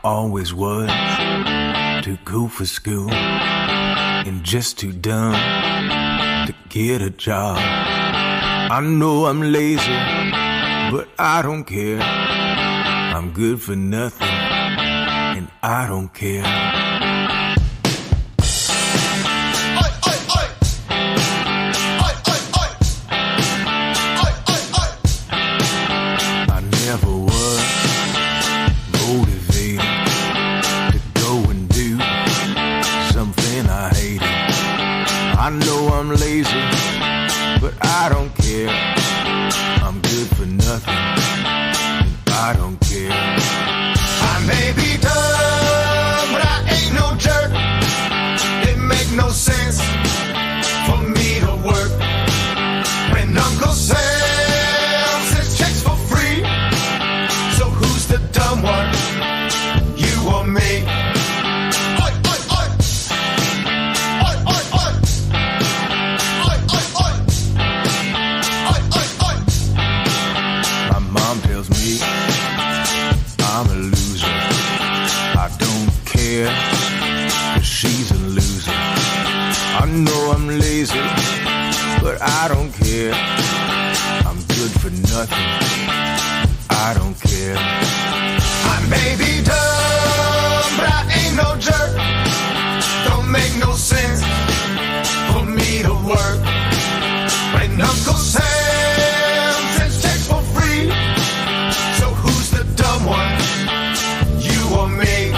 Always was too cool for school and just too dumb to get a job. I know I'm lazy, but I don't care. I'm good for nothing, and I don't care. I never was motivated to go and do something I hated. I know I'm lazy, but I don't care. I'm good for nothing, and I don't care. I may be dumb, but I ain't no jerk. It make no sense for me to work when Uncle Sam says checks for free. So who's the dumb one? You or me? Oi, oi, oi. Oi, oi, oi. Oi, oi, oi. Oi, oi, oi. My mom tells me I'm a loser. I don't care, 'cause she's a loser. I know I'm lazy, but I don't care. I'm good for nothing, I don't care. I may be dumb, but I ain't no jerk. Don't make no sense for me to work when Uncle Sam sends checks for free. So who's the dumb one? You or me?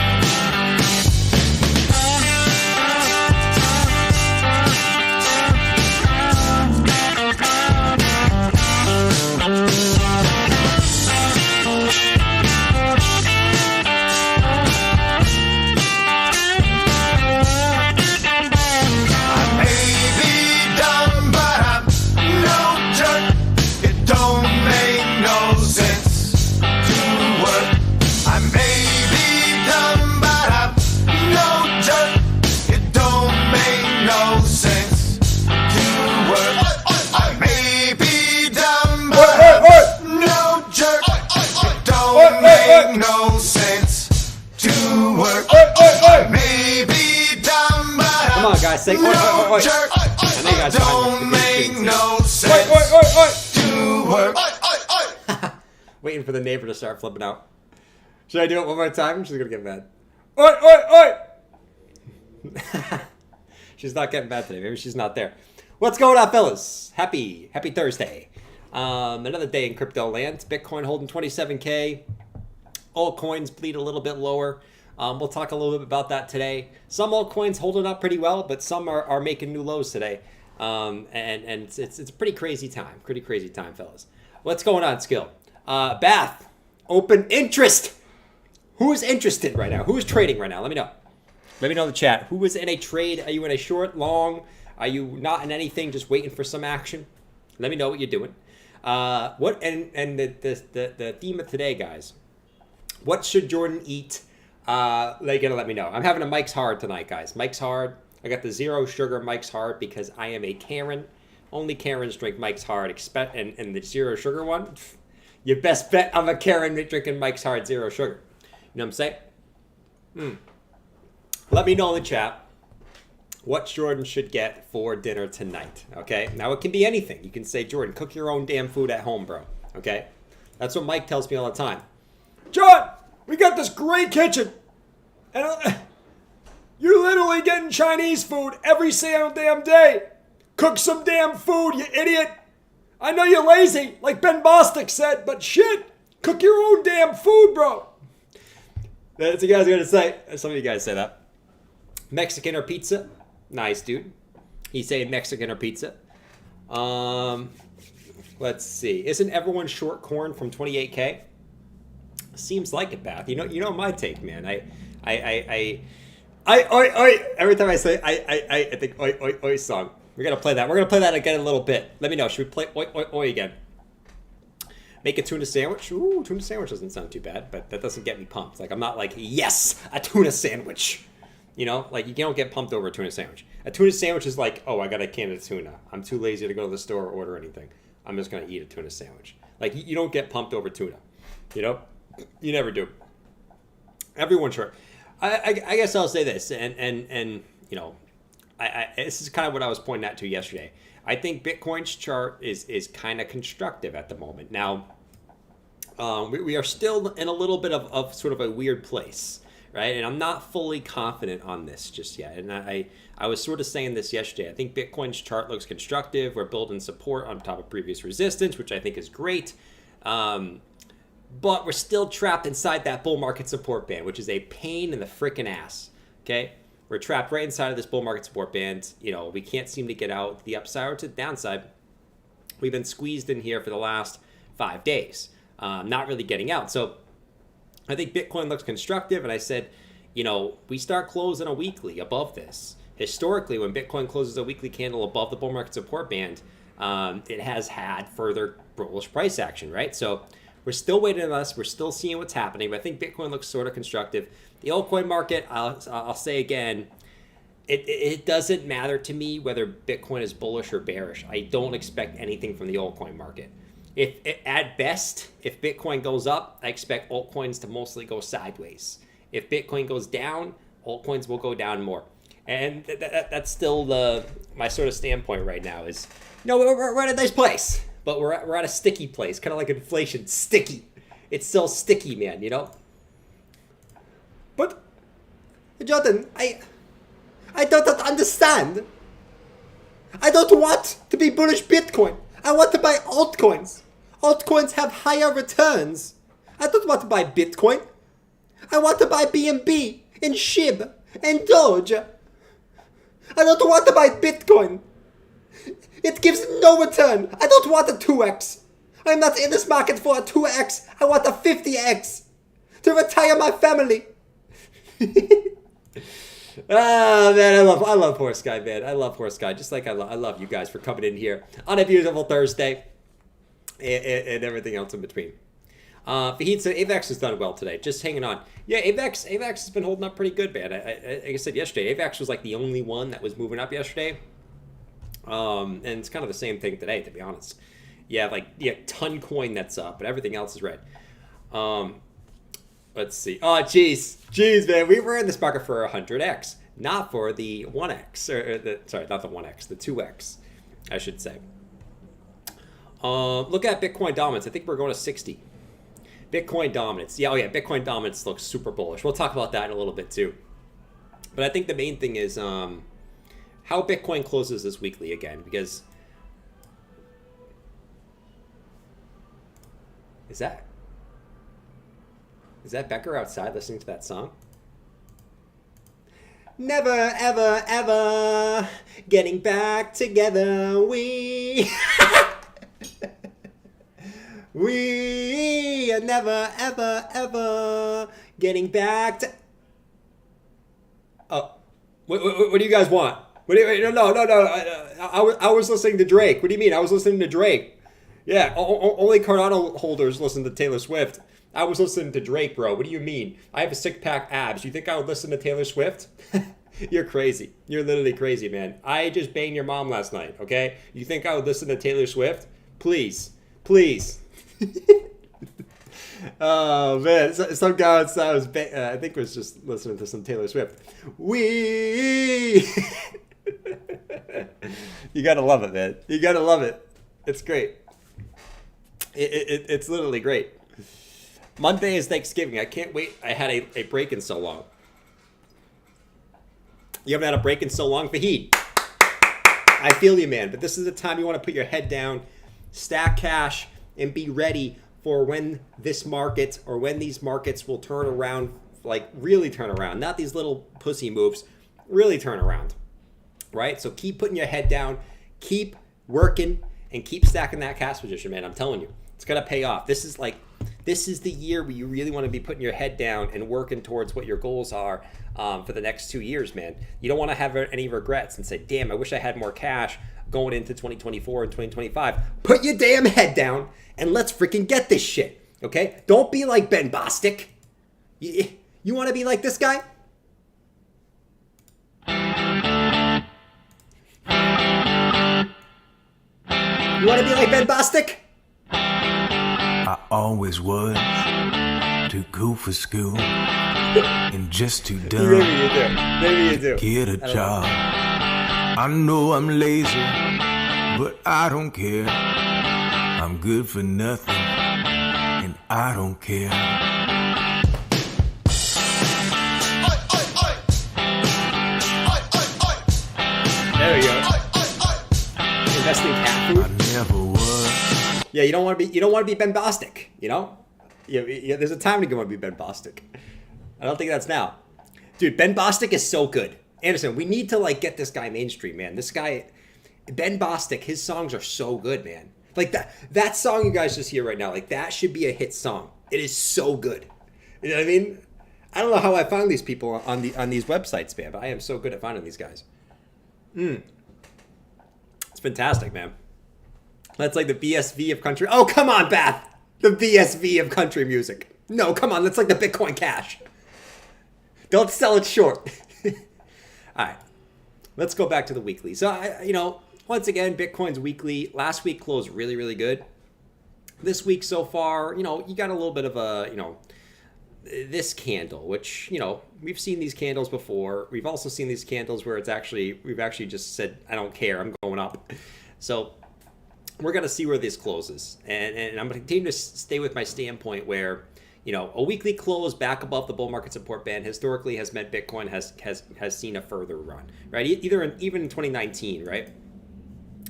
Say, oi, oi, oi, oi. Jerk. I know you guys don't make no sense. To work. Waiting for the neighbor to start flipping out. Should I do it one more time? She's gonna get mad. Oi, oi, oi! She's not getting mad today. Maybe she's not there. What's going on, fellas? Happy Thursday. Another day in crypto land. Bitcoin holding 27K. Altcoins bleed a little bit lower. We'll talk a little bit about that today. Some altcoins holding up pretty well, but some are making new lows today. And it's a pretty crazy time. Pretty crazy time, fellas. What's going on, Skill? Bath, open interest. Who's interested right now? Who's trading right now? Let me know. Let me know in the chat. Who is in a trade? Are you in a short, long? Are you not in anything, just waiting for some action? Let me know what you're doing. The theme of today, guys. What should Jordan eat? They're gonna let me know. I'm having a Mike's Hard tonight, guys. Mike's Hard. I got the zero sugar Mike's Hard because I am a Karen. Only Karens drink Mike's Hard. And the zero sugar one, your best bet. I'm a Karen drinking Mike's Hard zero sugar. You know what I'm saying? Let me know in the chat. what Jordan should get for dinner tonight, okay? Now, it can be anything. You can say, Jordan, cook your own damn food at home, bro, okay? That's what Mike tells me all the time. John, we got this great kitchen, and you're literally getting Chinese food every single damn day. Cook some damn food, you idiot. I know you're lazy, like Ben Bostic said, but shit, cook your own damn food, bro. That's what you guys are going to say. Some of you guys say that. Mexican or pizza? Nice, dude. He's saying Mexican or pizza. Let's see. Isn't everyone short corn from 28K? Seems like it, Bath. You know my take, man. I every time I say I think oi song. We're gonna play that. We're gonna play that again in a little bit. Let me know. Should we play oi again? Make a tuna sandwich. Ooh, tuna sandwich doesn't sound too bad, but that doesn't get me pumped. Like, I'm not like, yes, a tuna sandwich. You know, like, you don't get pumped over a tuna sandwich. A tuna sandwich is like, oh, I got a can of tuna. I'm too lazy to go to the store or order anything. I'm just gonna eat a tuna sandwich. Like, you don't get pumped over tuna. You know, you never do. Everyone's short. I guess I'll say this, and you know, this is kind of what I was pointing out to yesterday. I think Bitcoin's chart is kind of constructive at the moment. Now, we are still in a little bit of sort of a weird place, right? And I'm not fully confident on this just yet. And I was sort of saying this yesterday. I think Bitcoin's chart looks constructive. We're building support on top of previous resistance, which I think is great. But we're still trapped inside that bull market support band, which is a pain in the freaking ass, okay? We're trapped right inside of this bull market support band. You know, we can't seem to get out the upside or to the downside. We've been squeezed in here for the last 5 days, not really getting out. So I think Bitcoin looks constructive. And I said, you know, we start closing a weekly above this. Historically, when Bitcoin closes a weekly candle above the bull market support band, it has had further bullish price action, right? So we're still waiting on us. We're still seeing what's happening. But I think Bitcoin looks sort of constructive. The altcoin market, I'll say again, it doesn't matter to me whether Bitcoin is bullish or bearish. I don't expect anything from the altcoin market. At best, if Bitcoin goes up, I expect altcoins to mostly go sideways. If Bitcoin goes down, altcoins will go down more. And that's still my sort of standpoint right now is, no, we're at a nice place, but we're at a sticky place, kind of like inflation, sticky. It's still sticky, man, you know? But, Jordan, I don't understand. I don't want to be bullish Bitcoin. I want to buy altcoins. Altcoins have higher returns. I don't want to buy Bitcoin. I want to buy BNB and SHIB and Doge. I don't want to buy Bitcoin. It gives no return. I don't want a 2x. I'm not in this market for a 2x. I want a 50x to retire my family. Oh man, I love Horse Guy, man. I love Horse Guy, just like I love you guys for coming in here on a beautiful Thursday and everything else in between. Fahid said AVAX has done well today, just hanging on. Yeah, AVAX has been holding up pretty good, man. Like I said yesterday, AVAX was like the only one that was moving up yesterday, and it's kind of the same thing today, to be honest. Yeah, ton coin that's up, but everything else is red. Let's see. Oh, jeez, man. We were in this market for 100x, not for the 1x. Sorry, not the 1x, the 2x, I should say. Look at Bitcoin dominance. I think we're going to 60. Bitcoin dominance. Yeah, Bitcoin dominance looks super bullish. We'll talk about that in a little bit too. But I think the main thing is how Bitcoin closes this weekly again, because Is that Becker outside listening to that song? Never, ever, ever getting back together. We are never, ever, ever getting back to. Oh, what do you guys want? No. I was listening to Drake. What do you mean? I was listening to Drake. Yeah, only Cardano holders listen to Taylor Swift. I was listening to Drake, bro. What do you mean? I have a six-pack abs. You think I would listen to Taylor Swift? You're crazy. You're literally crazy, man. I just banged your mom last night, okay? You think I would listen to Taylor Swift? Please. Oh, man. Some guy outside I think was just listening to some Taylor Swift. You gotta love it, man. You gotta love it. It's great. It's literally great. Monday is Thanksgiving. I can't wait. I had a break in so long. You haven't had a break in so long, Fahid. I feel you, man. But this is the time you want to put your head down, stack cash, and be ready for when this market or when these markets will turn around, like really turn around. Not these little pussy moves, really turn around, right? So keep putting your head down, keep working, and keep stacking that cash position, man. I'm telling you, it's going to pay off. This is the year where you really want to be putting your head down and working towards what your goals are for the next 2 years, man. You don't want to have any regrets and say, damn, I wish I had more cash going into 2024 and 2025. Put your damn head down and let's freaking get this shit, okay? Don't be like Ben Bostic. You want to be like this guy? You want to be like Ben Bostic? I always was too cool for school and just too dumb. Maybe you do. Get a job. I know I'm lazy, but I don't care. I'm good for nothing, and I don't care. There we go. Investing cat food. I never was. Yeah, you don't want to be Ben Bostic, you know? Yeah, there's a time to go and be Ben Bostic. I don't think that's now. Dude, Ben Bostic is so good. Anderson, we need to like get this guy mainstream, man. This guy, Ben Bostic, his songs are so good, man. Like that song you guys just hear right now, like that should be a hit song. It is so good. You know what I mean? I don't know how I found these people on these websites, man, but I am so good at finding these guys. It's fantastic, man. That's like the BSV of country. Oh, come on, Bath. The BSV of country music. No, come on. That's like the Bitcoin Cash. Don't sell it short. All right. Let's go back to the weekly. So, once again, Bitcoin's weekly. Last week closed really, really good. This week so far, you got a little bit of a, this candle, which, we've seen these candles before. We've also seen these candles where we've actually just said, I don't care, I'm going up. So we're going to see where this closes. And I'm going to continue to stay with my standpoint where, a weekly close back above the bull market support band historically has meant Bitcoin has seen a further run, right? Even in 2019, right?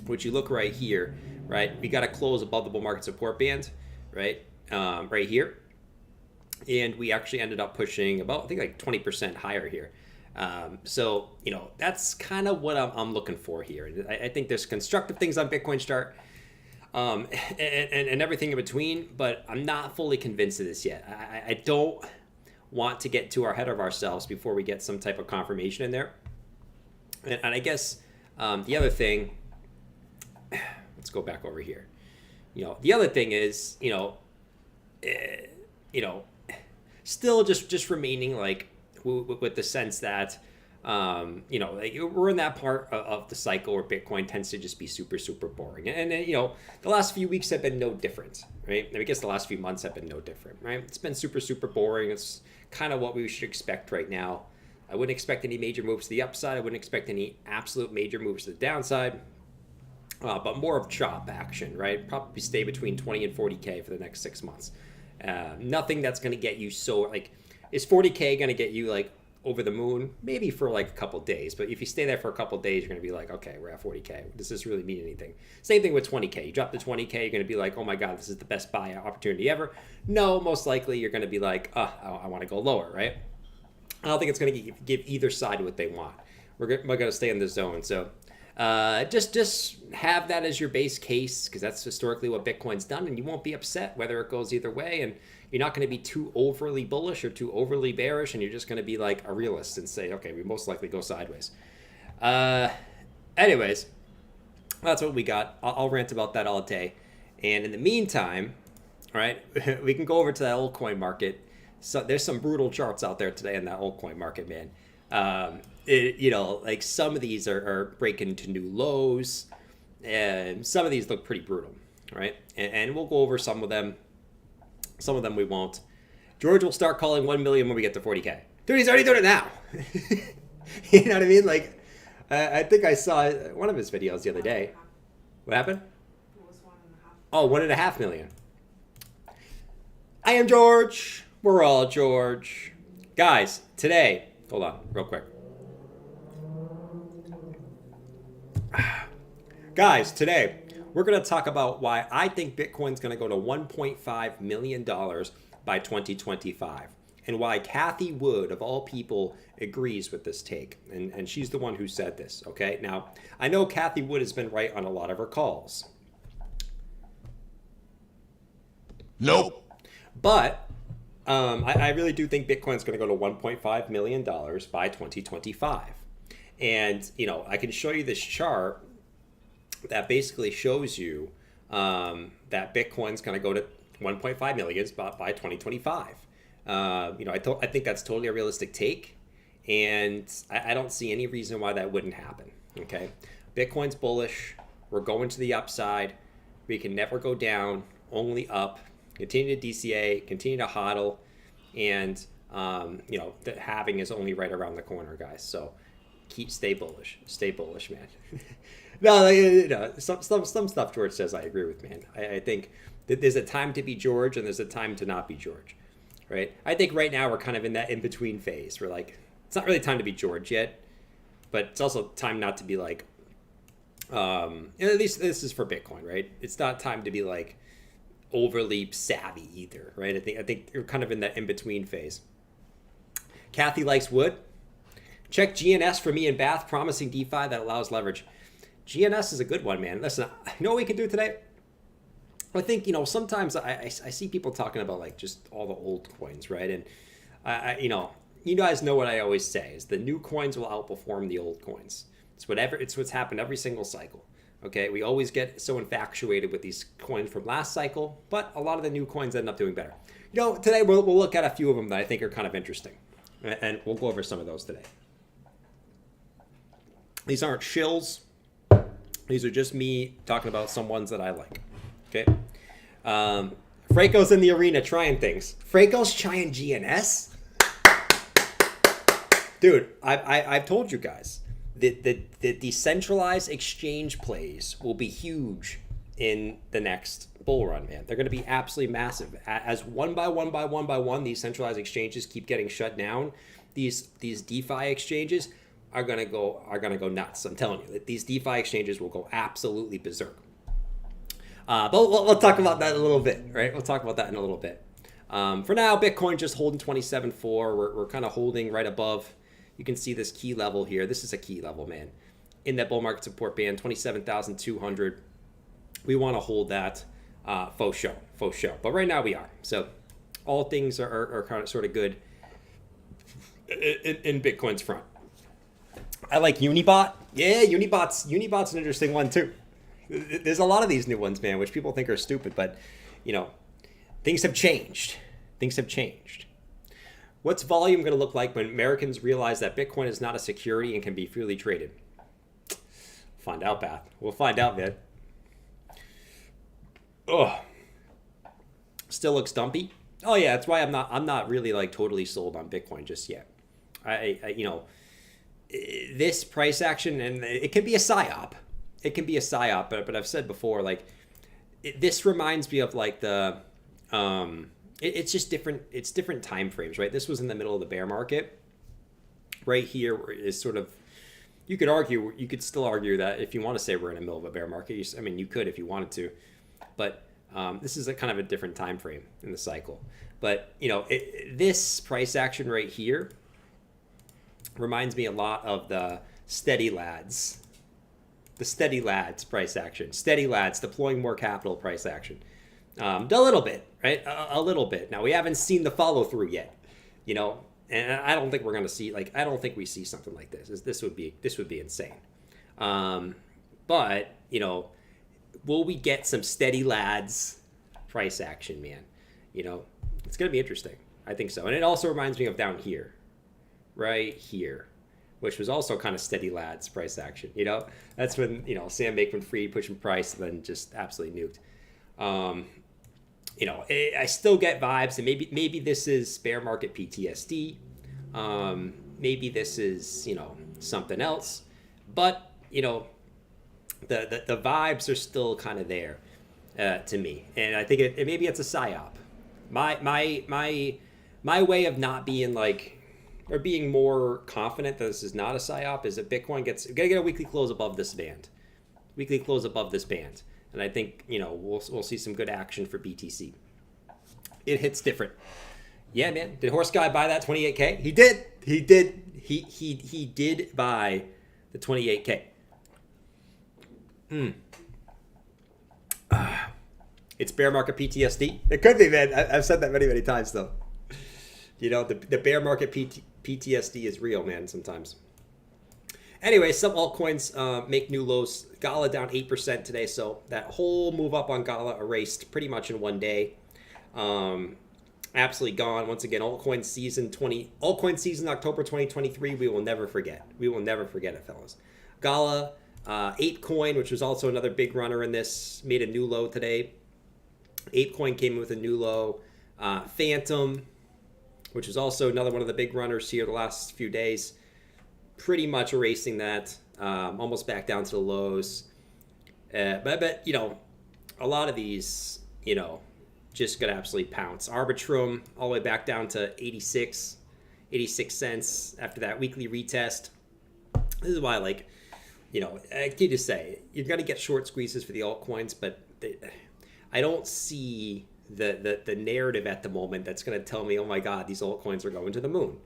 Which you look right here, right? We got to close above the bull market support band, right? Right here. And we actually ended up pushing about, I think, like 20% higher here. So, that's kind of what I'm looking for here. I think there's constructive things on Bitcoin chart and everything in between, but I'm not fully convinced of this yet. I don't want to get too ahead of ourselves before we get some type of confirmation in there. And I guess the other thing, let's go back over here. The other thing is, still just remaining like with the sense that, like we're in that part of the cycle where Bitcoin tends to just be super, super boring. And the last few weeks have been no different, right? I guess the last few months have been no different, right? It's been super, super boring. It's kind of what we should expect right now. I wouldn't expect any major moves to the upside. I wouldn't expect any absolute major moves to the downside. But more of chop action, right? Probably stay between 20 and 40K for the next 6 months. Nothing that's going to get you so, like, is 40K going to get you, like, over the moon? Maybe for, like, a couple days. But if you stay there for a couple days, you're going to be like, okay, we're at 40K. Does this really mean anything? Same thing with 20K. You drop to 20K, you're going to be like, oh, my God, this is the best buy opportunity ever. No, most likely you're going to be like, I want to go lower, right? I don't think it's going to give either side what they want. We're going to stay in the zone. So just have that as your base case, because that's historically what Bitcoin's done, and you won't be upset whether it goes either way, and you're not going to be too overly bullish or too overly bearish, and you're just going to be like a realist and say, okay, we most likely go sideways. Anyways, that's what we got. I'll rant about that all day. And in the meantime, all right, we can go over to that altcoin market. So there's some brutal charts out there today in that altcoin market, man. Like some of these are breaking to new lows, and some of these look pretty brutal, right? And we'll go over some of them. Some of them we won't. George will start calling 1 million when we get to 40K. Dude, he's already doing it now. You know what I mean? Like, I think I saw one of his videos the other day. What happened? It was 1.5. Oh, 1.5 million. I am George. We're all George. Guys, today, hold on, real quick. Guys, today, we're going to talk about why I think Bitcoin's going to go to $1.5 million by 2025. And why Cathie Wood, of all people, agrees with this take. And she's the one who said this, okay? Now, I know Cathie Wood has been right on a lot of her calls. Nope. But I really do think Bitcoin's going to go to $1.5 million by 2025. And, you know, I can show you this chart that basically shows you that Bitcoin's going to go to 1.5 million by 2025. You know, I think that's totally a realistic take, and I don't see any reason why that wouldn't happen. Okay, Bitcoin's bullish. We're going to the upside. We can never go down, only up. Continue to DCA, continue to hodl, and you know, the halving is only right around the corner, guys. So stay bullish, man. No, you know, some stuff George says I agree with, man. I think that there's a time to be George and there's a time to not be George. Right? I think right now we're kind of in that in-between phase. We're like, it's not really time to be George yet, but it's also time not to be like, at least this is for Bitcoin, right? It's not time to be like overly savvy either, right? I think we're kind of in that in-between phase. Cathie likes wood. Check GNS for me in Bath, promising DeFi that allows leverage. GNS is a good one, man. Listen, you know what we can do today? I think, you know, sometimes I see people talking about like just all the old coins, right? And you know, you guys know what I always say is the new coins will outperform the old coins. It's what's happened every single cycle. Okay, we always get so infatuated with these coins from last cycle, but a lot of the new coins end up doing better. You know, today we'll look at a few of them that I think are kind of interesting, and we'll go over some of those today. These aren't shills. These are just me talking about some ones that I like. Okay. Franco's in the arena trying things. Franco's trying GNS? Dude, I've told you guys that the decentralized exchange plays will be huge in the next bull run, man. They're going to be absolutely massive. As one by one, these centralized exchanges keep getting shut down. These DeFi exchanges are gonna go nuts. I'm telling you that these DeFi exchanges will go absolutely berserk. But we'll talk about that in a little bit, right? We'll talk about that in a little bit. For now, Bitcoin just holding 27.4. We're kind of holding right above. You can see this key level here. This is a key level, man. In that bull market support band, 27,200. We want to hold that faux show. But right now we are. So all things are kind of sort of good in Bitcoin's front. I like Unibot. Yeah, Unibot's an interesting one too. There's a lot of these new ones, man, which people think are stupid, but you know, things have changed. What's volume going to look like when Americans realize that Bitcoin is not a security and can be freely traded? Find out, Bath. We'll find out, man. Ugh. Still looks dumpy. Oh yeah, that's why I'm not really like totally sold on Bitcoin just yet. I you know, this price action, and it can be a psyop. But I've said before, like this reminds me of like the it's just different. It's different time frames, right? This was in the middle of the bear market. Right here is sort of, you could still argue that if you want to say we're in the middle of a bear market, you could if you wanted to, but this is a kind of a different time frame in the cycle. But you know, this price action right here reminds me a lot of the Steady Lads. The Steady Lads price action. Steady Lads deploying more capital price action. A little bit, right? A little bit. Now we haven't seen the follow through yet, you know, and I don't think we're gonna see I don't think we see something like this. This would be insane. But you know, will we get some Steady Lads price action, man? You know, it's gonna be interesting. I think so, and it also reminds me of down here, right here, which was also kind of Steady Lads price action. You know, that's when, you know, Sam Bankman-Fried pushing price and then just absolutely nuked. You know, I still get vibes, and maybe this is bear market PTSD. Maybe this is, you know, something else. But, you know, the vibes are still kind of there to me. And I think maybe it's a psyop. My way of not being like, or being more confident that this is not a psyop is that Bitcoin gotta get a weekly close above this band. Weekly close above this band. And I think, you know, we'll see some good action for BTC. It hits different. Yeah, man. Did Horse Guy buy that 28K? He did. He did buy the 28K. It's bear market PTSD. It could be, man. I've said that many times, though. You know, the bear market PTSD is real, man, sometimes. Anyway, some altcoins make new lows. Gala down 8% today, so that whole move up on Gala erased pretty much in one day. Absolutely gone. Once again, altcoin season October 2023, we will never forget. We will never forget it, fellas. Gala, ApeCoin, which was also another big runner in this, made a new low today. ApeCoin came in with a new low. Phantom, which is also another one of the big runners here the last few days, pretty much erasing that, almost back down to the lows. But you know, a lot of these, you know, just gonna absolutely pounce. Arbitrum all the way back down to 86 cents after that weekly retest. This is why, like, you know, I can just say you're gonna get short squeezes for the altcoins, but I don't see the narrative at the moment that's gonna tell me, oh my God, these altcoins are going to the moon.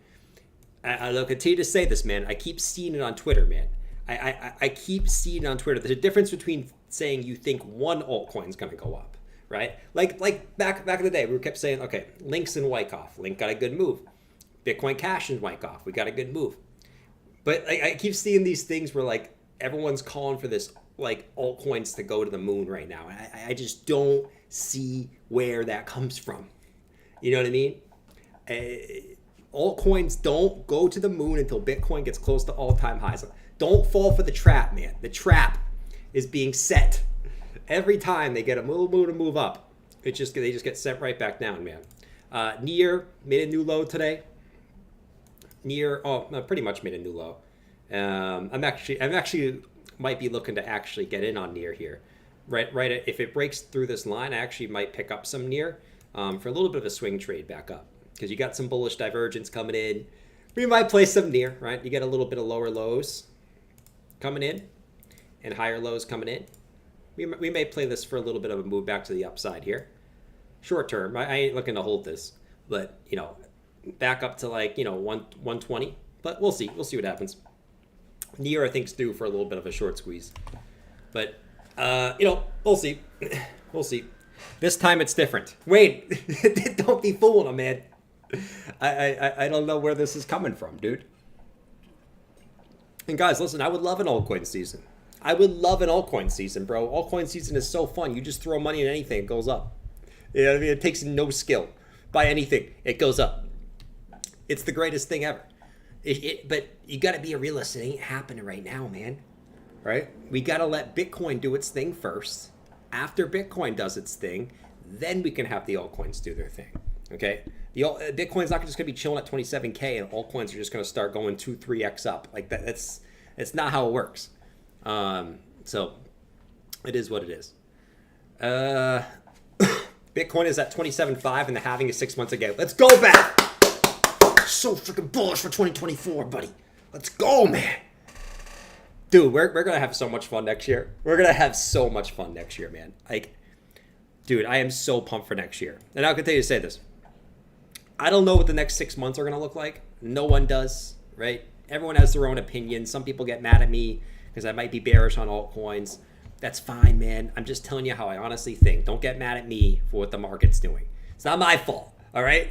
I'll continue to say this, man. I keep seeing it on Twitter, man. I keep seeing it on Twitter. There's a difference between saying you think one altcoin's gonna go up, right? Like back in the day, we kept saying, okay, Link's in Wyckoff. Link got a good move. Bitcoin Cash in Wyckoff. We got a good move. But I keep seeing these things where, like, everyone's calling for this, like, altcoins to go to the moon right now. I just don't see where that comes from. You know what I mean? Altcoins don't go to the moon until Bitcoin gets close to all-time highs. Don't fall for the trap, man. The trap is being set. Every time they get a little move to move up, they just get set right back down, man. Near made a new low today. Pretty much made a new low. I'm actually might be looking to actually get in on Near here. Right. If it breaks through this line, I actually might pick up some Near for a little bit of a swing trade back up, because you got some bullish divergence coming in. We might play some Near, right? You get a little bit of lower lows coming in and higher lows coming in. We may play this for a little bit of a move back to the upside here. Short term, I ain't looking to hold this, but, you know, back up to, like, you know, 120. But we'll see. We'll see what happens. Near, I think, is due for a little bit of a short squeeze. But, you know, we'll see. We'll see. This time it's different. Wait, don't be fooling them, man. I don't know where this is coming from, dude. And guys, listen, I would love an altcoin season. I would love an altcoin season, bro. Altcoin season is so fun. You just throw money in anything, it goes up. You know what I mean? It takes no skill. Buy anything, it goes up. It's the greatest thing ever. But you got to be a realist. It ain't happening right now, man. Right? We got to let Bitcoin do its thing first. After Bitcoin does its thing, then we can have the altcoins do their thing. Okay? Bitcoin's not just going to be chilling at 27K and altcoins are just going to start going 2-3x up. Like that. That's not how it works. So it is what it is. Bitcoin is at 27.5 and the halving is 6 months ago. Let's go back. So freaking bullish for 2024, buddy. Let's go, man. Dude, we're going to have so much fun next year. We're going to have so much fun next year, man. Like, dude, I am so pumped for next year. And I'll continue to say this. I don't know what the next 6 months are going to look like. No one does, right? Everyone has their own opinion. Some people get mad at me because I might be bearish on altcoins. That's fine, man. I'm just telling you how I honestly think. Don't get mad at me for what the market's doing. It's not my fault, all right?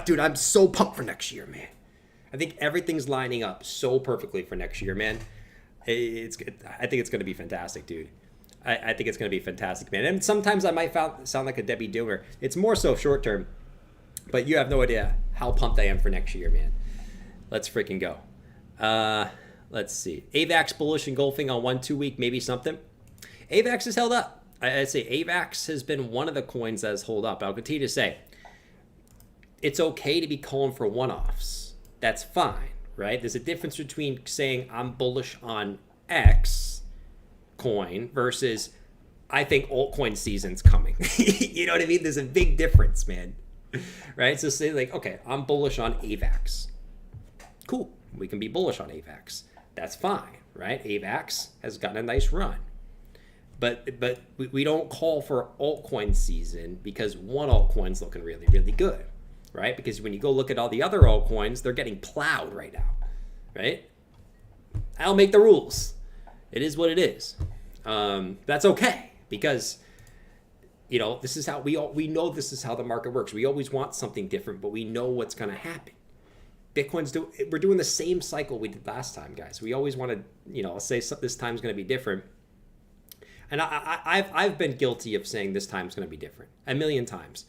Dude, I'm so pumped for next year, man. I think everything's lining up so perfectly for next year, man. I think it's going to be fantastic, dude. I think it's going to be fantastic, man. And sometimes I might sound like a Debbie Downer. It's more so short term. But you have no idea how pumped I am for next year, man. Let's freaking go. Let's see. AVAX bullish engulfing on 1-2 week, maybe something. AVAX has held up. I'd say AVAX has been one of the coins that has held up. I'll continue to say it's okay to be calling for one-offs. That's fine, right? There's a difference between saying I'm bullish on X coin versus I think altcoin season's coming. You know what I mean? There's a big difference, man. Right? So say like, okay, I'm bullish on AVAX. Cool. We can be bullish on AVAX. That's fine, right? AVAX has gotten a nice run. But we don't call for altcoin season because one altcoin's looking really, really good, right? Because when you go look at all the other altcoins, they're getting plowed right now, right? I'll make the rules. It is what it is. That's okay because, you know, this is how we know this is how the market works. We always want something different, but we know what's going to happen. We're doing the same cycle we did last time, guys. We always want to, you know, say this time's going to be different. And I've been guilty of saying this time's going to be different a million times.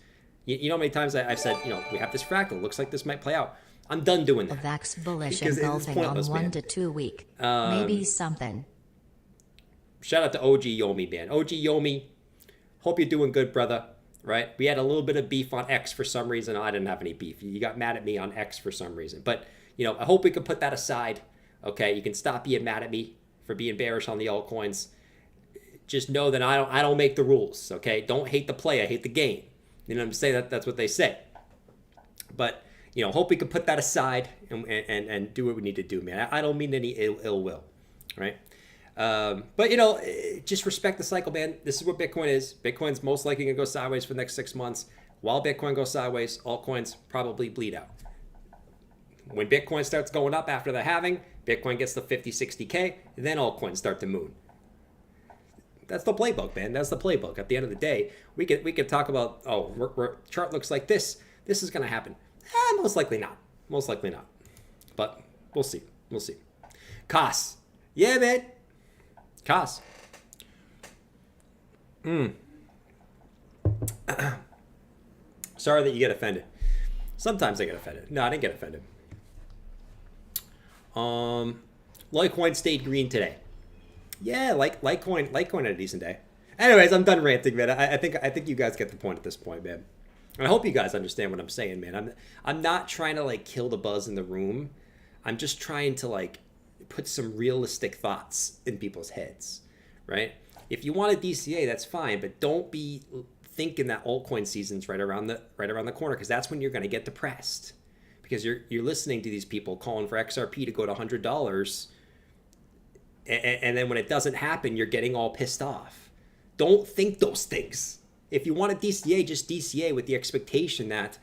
You know how many times I've said, you know, we have this fractal. Looks like this might play out. I'm done doing that. AVAX bullish engulfing on 1 to 2 week. Maybe something. Shout out to OG Yomi, man. OG Yomi, hope you're doing good, brother. Right? We had a little bit of beef on X for some reason. I didn't have any beef. You got mad at me on X for some reason. But, you know, I hope we can put that aside. Okay? You can stop being mad at me for being bearish on the altcoins. Just know that I don't make the rules, okay? Don't hate the play, I hate the game. You know what I'm saying? That's what they say. But, you know, hope we can put that aside and do what we need to do, man. I don't mean any ill will, right? But, you know, just respect the cycle, man. This is what Bitcoin is. Bitcoin's most likely going to go sideways for the next 6 months. While Bitcoin goes sideways, altcoins probably bleed out. When Bitcoin starts going up after the halving, Bitcoin gets to 50, 60K, then altcoins start to moon. That's the playbook, man. That's the playbook. At the end of the day, we could talk about, oh, chart looks like this. This is going to happen. Most likely not. Most likely not. But we'll see. We'll see. COS. Yeah, man. COS. Sorry that you get offended. Sometimes I get offended. No, I didn't get offended. Litecoin stayed green today. Yeah, Litecoin had a decent day. Anyways, I'm done ranting, man. I think you guys get the point at this point, man. And I hope you guys understand what I'm saying, man. I'm not trying to like kill the buzz in the room. I'm just trying to like put some realistic thoughts in people's heads, right? If you want a DCA, that's fine, but don't be thinking that altcoin season's right around the corner, because that's when you're going to get depressed, because you're listening to these people calling for XRP to go to $100. And then when it doesn't happen, you're getting all pissed off. Don't think those things. If you want a DCA, just DCA with the expectation that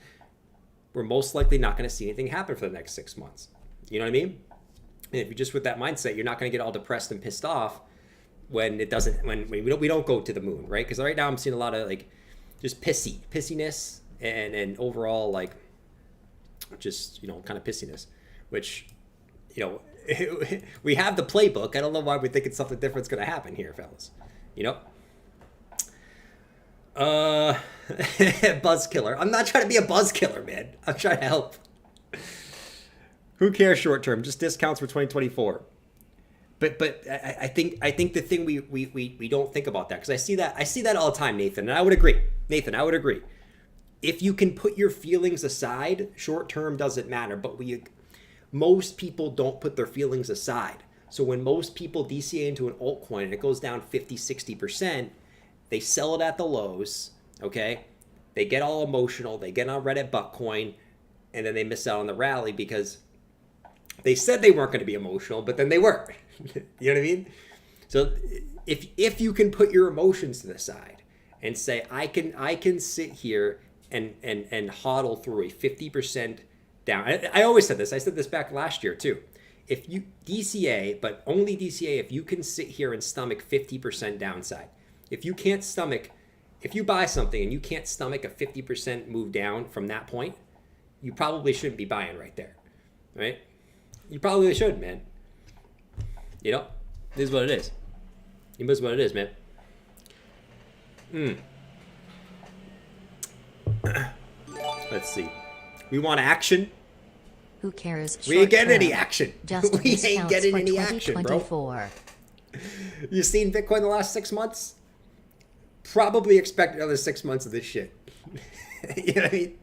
we're most likely not going to see anything happen for the next 6 months. You know what I mean? And if you're just with that mindset, you're not going to get all depressed and pissed off when it doesn't. When we don't go to the moon, right? Because right now I'm seeing a lot of like just pissiness and overall like just, you know, kind of pissiness, which, you know. We have the playbook. I don't know why we think it's something different's going to happen here, fellas. You know? Buzz killer. I'm not trying to be a buzz killer, man. I'm trying to help. Who cares short term? Just discounts for 2024. But I think the thing we don't think about that, because I see that all the time, Nathan, and I would agree. If you can put your feelings aside, short term doesn't matter. But most people don't put their feelings aside. So when most people DCA into an altcoin and it goes down 50, 60%, they sell it at the lows, okay? They get all emotional, they get on Reddit Buckcoin, and then they miss out on the rally because they said they weren't going to be emotional, but then they were. You know what I mean? So if you can put your emotions to the side and say, I can sit here and hodl through a 50% down. I always said this. I said this back last year too. If you DCA, but only DCA if you can sit here and stomach 50% downside. If you buy something and you can't stomach a 50% move down from that point, you probably shouldn't be buying right there, right? You probably should, man. You know, this is what it is. It is what it is, man. Let's see. We want action. Who cares? We ain't getting any action. Just we ain't getting any action, bro. You seen Bitcoin the last 6 months? Probably expect another 6 months of this shit. You know what I mean?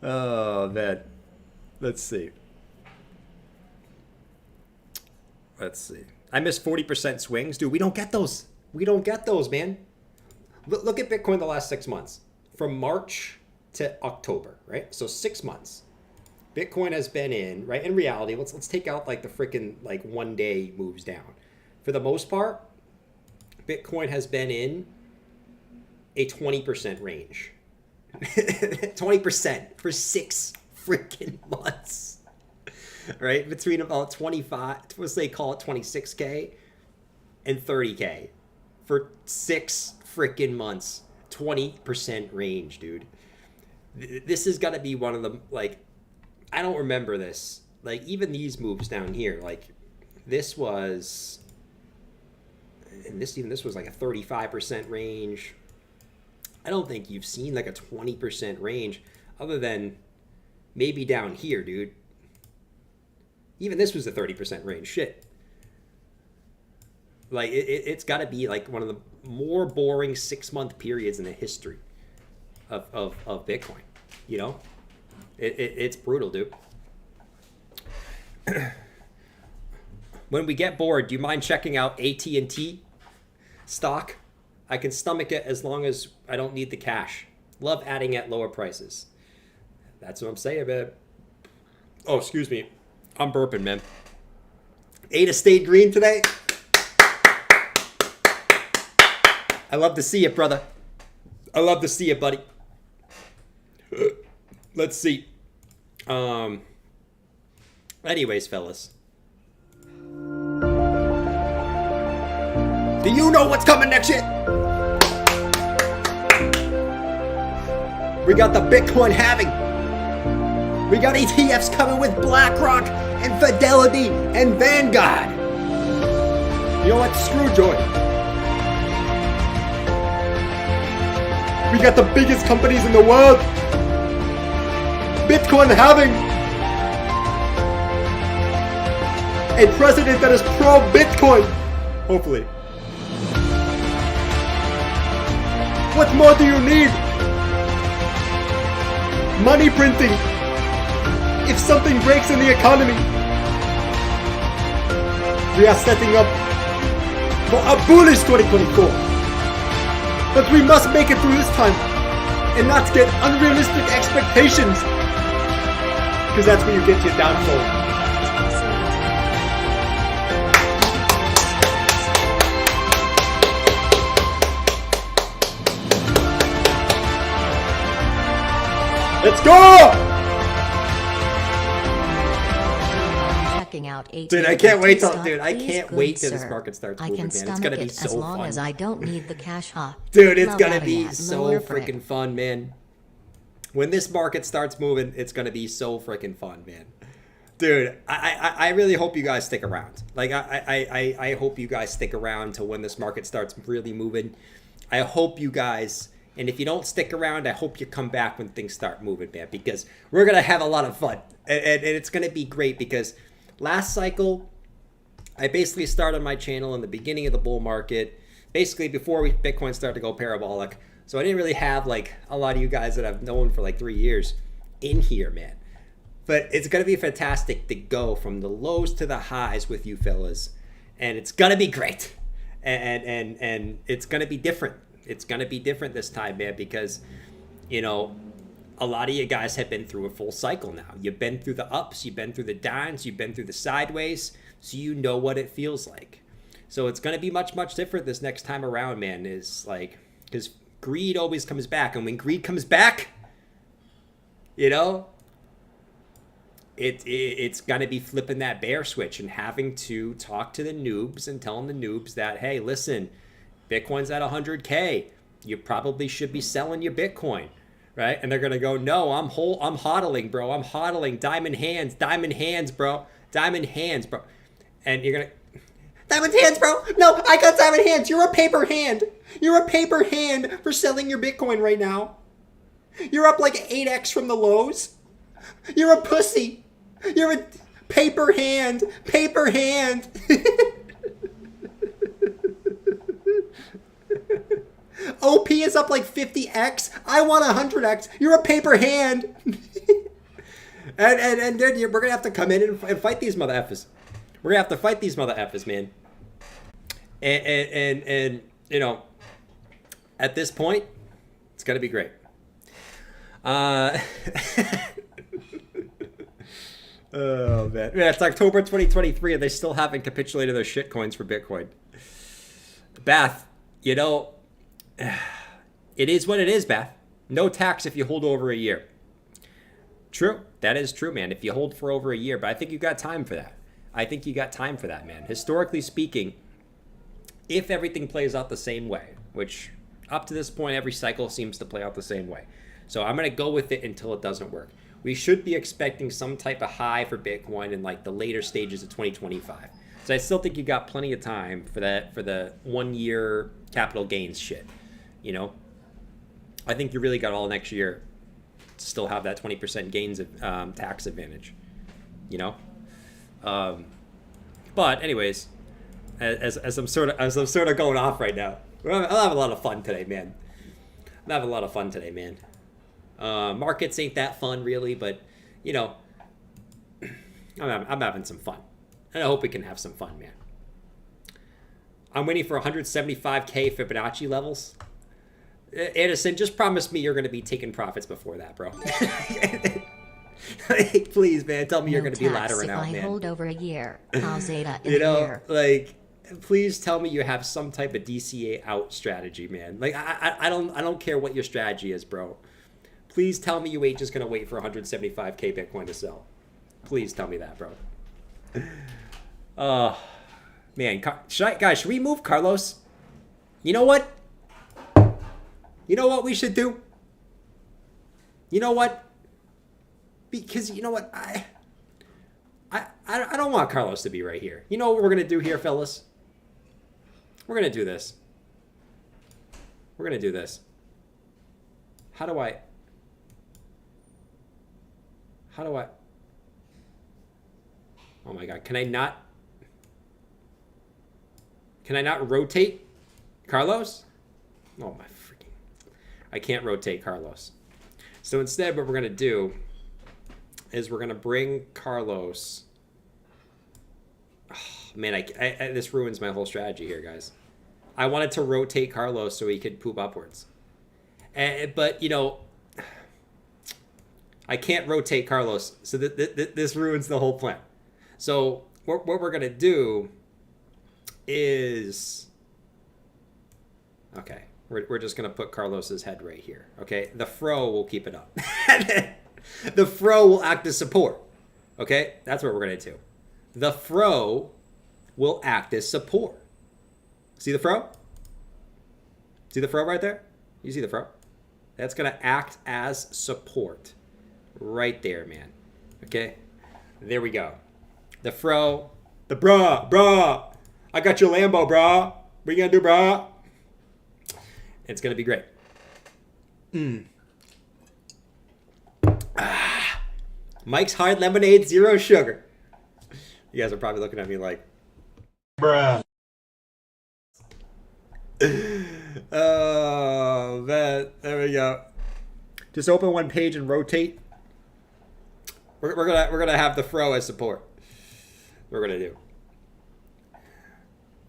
Oh, man. Let's see. I missed 40% swings. Dude, we don't get those. We don't get those, man. Look at Bitcoin the last 6 months. From March to October, right? So 6 months. Bitcoin has been in, right? In reality, let's take out like the freaking like 1 day moves down. For the most part, Bitcoin has been in a 20% range. 20% for 6 freaking months. Right? Between about 25, let's say call it 26K and 30K for 6 freaking months. 20% range, dude. This is gonna be one of the, like, I don't remember this. Like, even these moves down here, like, this was, and this was like a 35% range. I don't think you've seen like a 20% range other than maybe down here, dude. Even this was a 30% range. Shit. Like, it's got to be like one of the more boring 6-month periods in the history of Bitcoin. You know? It's brutal, dude. When we get bored, do you mind checking out AT&T stock? I can stomach it as long as I don't need the cash. Love adding at lower prices. That's what I'm saying, man. Oh, excuse me. I'm burping, man. Ada stayed green today. I love to see it, brother. I love to see it, buddy. Let's see. Anyways, fellas. Do you know what's coming next year? We got the Bitcoin halving. We got ETFs coming with BlackRock and Fidelity and Vanguard. You know what? Screw Joy. We got the biggest companies in the world. Bitcoin halving. A president that is pro-Bitcoin. Hopefully. What more do you need? Money printing. If something breaks in the economy, we are setting up for a bullish 2024. But we must make it through this time and not get unrealistic expectations, because that's where you get your downfall. Let's go! Dude, I can't wait till this market starts moving, man. It's gonna be so fun. As long as I don't need the cash, huh? Dude, it's gonna be so freaking fun, man. When this market starts moving, it's gonna be so freaking fun, man. Dude, I really hope you guys stick around. Like, I hope you guys stick around till when this market starts really moving. I hope you guys, and if you don't stick around, I hope you come back when things start moving, man, because we're gonna have a lot of fun, and it's gonna be great. Because last cycle, I basically started my channel in the beginning of the bull market, basically before Bitcoin started to go parabolic. So I didn't really have like a lot of you guys that I've known for like 3 years in here, man. But it's going to be fantastic to go from the lows to the highs with you fellas. And it's going to be great. And it's going to be different. It's going to be different this time, man, because, you know, a lot of you guys have been through a full cycle now. You've been through the ups, you've been through the downs, you've been through the sideways, so you know what it feels like. So it's going to be much, much different this next time around, man, is like, because greed always comes back. And when greed comes back, you know, it's going to be flipping that bear switch and having to talk to the noobs and telling the noobs that, hey, listen, Bitcoin's at 100K. You probably should be selling your Bitcoin. Right? And they're going to go, no, I'm hodling, bro. I'm hodling. Diamond hands, bro. Diamond hands, bro. And you're going to, diamond hands, bro. No, I got diamond hands. You're a paper hand. You're a paper hand for selling your Bitcoin right now. You're up like 8x from the lows. You're a pussy. You're a paper hand. Paper hand. OP is up like 50x. I want 100x. You're a paper hand. and then we're going to have to come in and fight these mother effers. We're going to have to fight these mother effers, man. And you know, at this point, it's gonna be great. Oh man, it's October 2023, and they still haven't capitulated their shit coins for Bitcoin. Bath, you know, it is what it is, Bath. No tax if you hold over a year. True, that is true, man. If you hold for over a year, but I think you got time for that. I think you got time for that, man. Historically speaking, if everything plays out the same way, which up to this point, every cycle seems to play out the same way. So I'm going to go with it until it doesn't work. We should be expecting some type of high for Bitcoin in like the later stages of 2025. So I still think you got plenty of time for that, for the 1 year capital gains shit. You know, I think you really got all next year to still have that 20% gains of tax advantage, you know? But anyways, as I'm sort of going off right now, I'll have a lot of fun today, man. Markets ain't that fun really, but you know, I'm having some fun, and I hope we can have some fun, man. I'm waiting for 175k Fibonacci levels. Edison, just promise me you're going to be taking profits before that, bro. Please, man, tell me you're going to be laddering out, man. I hold over a year. How's Zeta in you a know, year? like, please tell me you have some type of DCA out strategy, man. Like, I don't care what your strategy is, bro. Please tell me you ain't just going to wait for 175k Bitcoin to sell. Please tell me that, bro. Man, should we move Carlos? You know what? You know what we should do? You know what? Because you know what? I don't want Carlos to be right here. You know what we're going to do here, fellas? We're going to do this. How do I... Oh my God, can I not rotate Carlos? Oh my freaking... I can't rotate Carlos. So instead what we're going to do is we're going to bring Carlos... Oh, man, this ruins my whole strategy here, guys. I wanted to rotate Carlos so he could poop upwards. But, you know, I can't rotate Carlos, so this ruins the whole plan. So what we're going to do is... Okay, we're just going to put Carlos's head right here. Okay, the fro will keep it up. The fro will act as support. Okay, that's what we're going to do. The fro will act as support. See the fro? See the fro right there? You see the fro? That's going to act as support. Right there, man. Okay? There we go. The fro. The brah. I got your Lambo, brah. What you going to do, brah? It's going to be great. Mike's Hard Lemonade, 0 sugar. You guys are probably looking at me like, bruh. Oh, man. There we go. Just open one page and rotate. We're gonna have the fro as support. We're gonna do.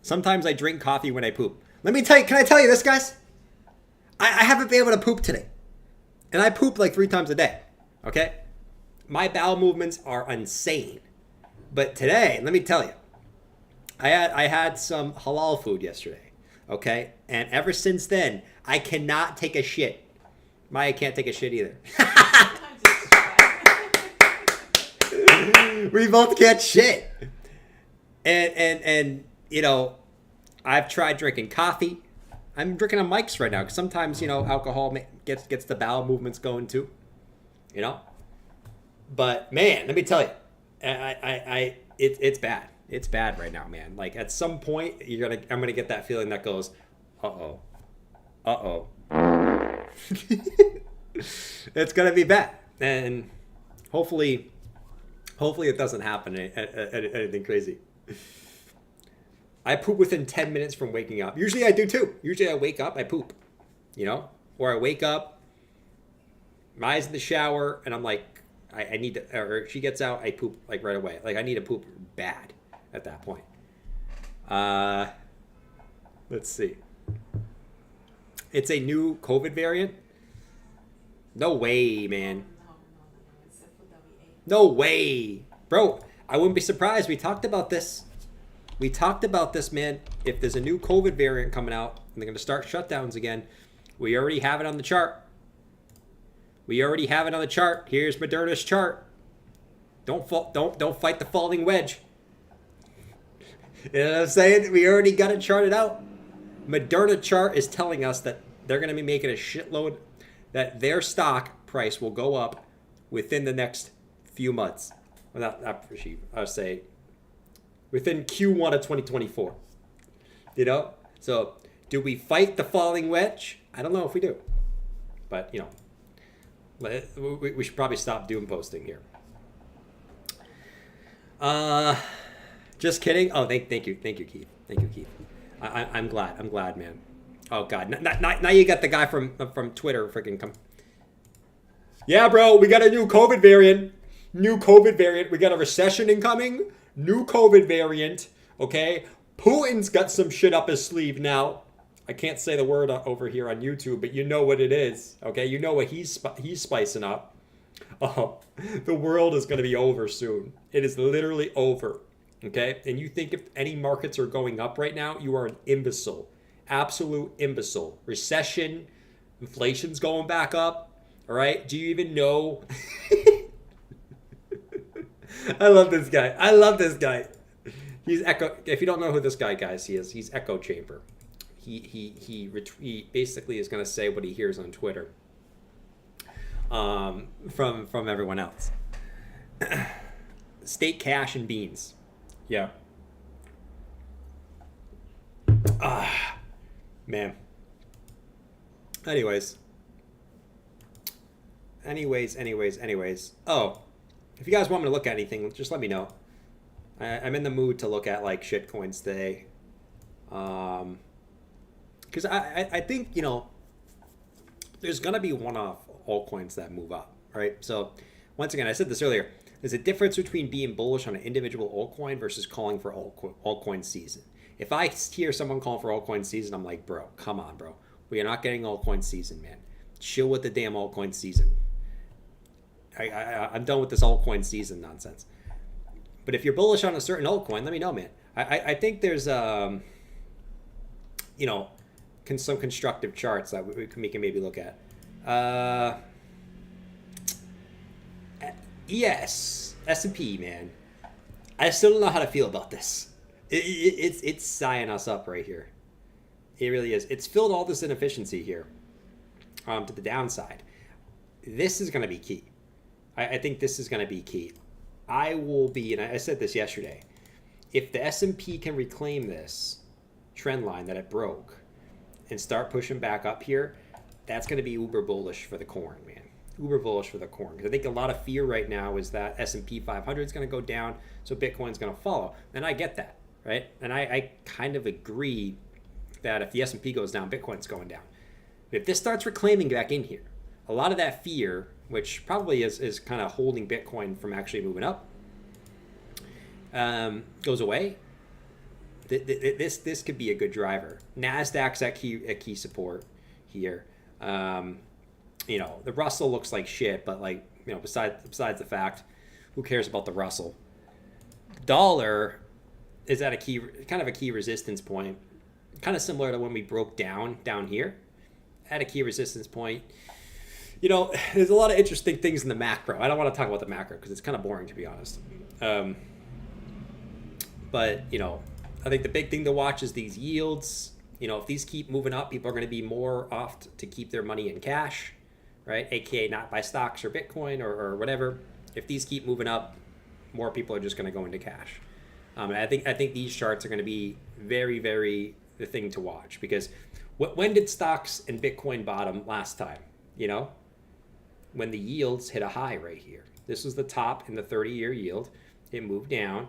Sometimes I drink coffee when I poop. Let me tell you. Can I tell you this, guys? I haven't been able to poop today, and I poop like 3 times a day. Okay, my bowel movements are insane. But today, let me tell you, I had some halal food yesterday. Okay, and ever since then, I cannot take a shit. Maya can't take a shit either. We both can't shit. And you know, I've tried drinking coffee. I'm drinking a Mike's right now because sometimes, you know, alcohol gets the bowel movements going too. You know, but man, let me tell you, it's bad. It's bad right now, man. Like at some point, I'm gonna get that feeling that goes, uh oh. It's gonna be bad, and hopefully it doesn't happen anything crazy. I poop within 10 minutes from waking up. Usually I do too. Usually I wake up, I poop, you know, or I wake up, my eyes in the shower, and I'm like, I need to, or she gets out, I poop like right away. Like I need to poop bad at that point. Let's see. It's a new COVID variant? No way, man. No way. Bro, I wouldn't be surprised. We talked about this. We talked about this, man. If there's a new COVID variant coming out and they're going to start shutdowns again, we already have it on the chart. We already have it on the chart. Here's Moderna's chart. Don't fight the falling wedge. You know what I'm saying? We already got it charted out. Moderna chart is telling us that they're going to be making a shitload, that their stock price will go up within the next few months. Well, not for cheap. I would say within Q1 of 2024. You know? So, do we fight the falling wedge? I don't know if we do. But, you know, we should probably stop doom posting here. Just kidding. Oh, thank you, Keith. Thank you, Keith. I'm glad, man. Oh God, now you got the guy from Twitter freaking come. Yeah, bro, we got a new COVID variant. We got a recession incoming. New COVID variant. Okay, Putin's got some shit up his sleeve now. I can't say the word over here on YouTube, but you know what it is. Okay, you know what he's spicing up. Oh, the world is going to be over soon. It is literally over. Okay, and you think if any markets are going up right now, you are an imbecile. Absolute imbecile. Recession, inflation's going back up. All right, do you even know? I love this guy. He's Echo. If you don't know who this guy, guys, he's Echo Chamber. He basically is going to say what he hears on Twitter from everyone else. State cash and beans. Yeah. Man. Anyways. Oh, if you guys want me to look at anything, just let me know. I'm in the mood to look at like shit coins today. Because I think, you know, there's going to be one-off altcoins that move up, right? So once again, I said this earlier. There's a difference between being bullish on an individual altcoin versus calling for altcoin season. If I hear someone calling for altcoin season, I'm like, bro, come on, bro. We are not getting altcoin season, man. Chill with the damn altcoin season. I'm done with this altcoin season nonsense. But if you're bullish on a certain altcoin, let me know, man. I think there's, you know, some constructive charts that we can maybe look at. Yes, S&P, man. I still don't know how to feel about this. It's sighing us up right here. It really is. It's filled all this inefficiency here to the downside. This is going to be key. I think this is going to be key. I will be, and I said this yesterday, if the S&P can reclaim this trend line that it broke and start pushing back up here, that's going to be uber bullish for the corn, man. Uber bullish for the corn. Because I think a lot of fear right now is that S&P 500 is going to go down, so Bitcoin's going to follow. And I get that, right? And I kind of agree that if the S&P goes down, Bitcoin's going down. But if this starts reclaiming back in here, a lot of that fear, which probably is kind of holding Bitcoin from actually moving up, goes away. This could be a good driver. Nasdaq's at key support here. You know, the Russell looks like shit, but like, you know, besides the fact, who cares about the Russell? Dollar is at a key resistance point, kind of similar to when we broke down here at a key resistance point. You know, there's a lot of interesting things in the macro. I don't want to talk about the macro because it's kind of boring, to be honest. But, you know, I think the big thing to watch is these yields. You know, if these keep moving up, people are going to be more opt to keep their money in cash, right? AKA not buy stocks or Bitcoin or whatever. If these keep moving up, more people are just going to go into cash. And I think these charts are going to be very, very the thing to watch, because when did stocks and Bitcoin bottom last time? You know, when the yields hit a high right here. This was the top in the 30-year yield. It moved down,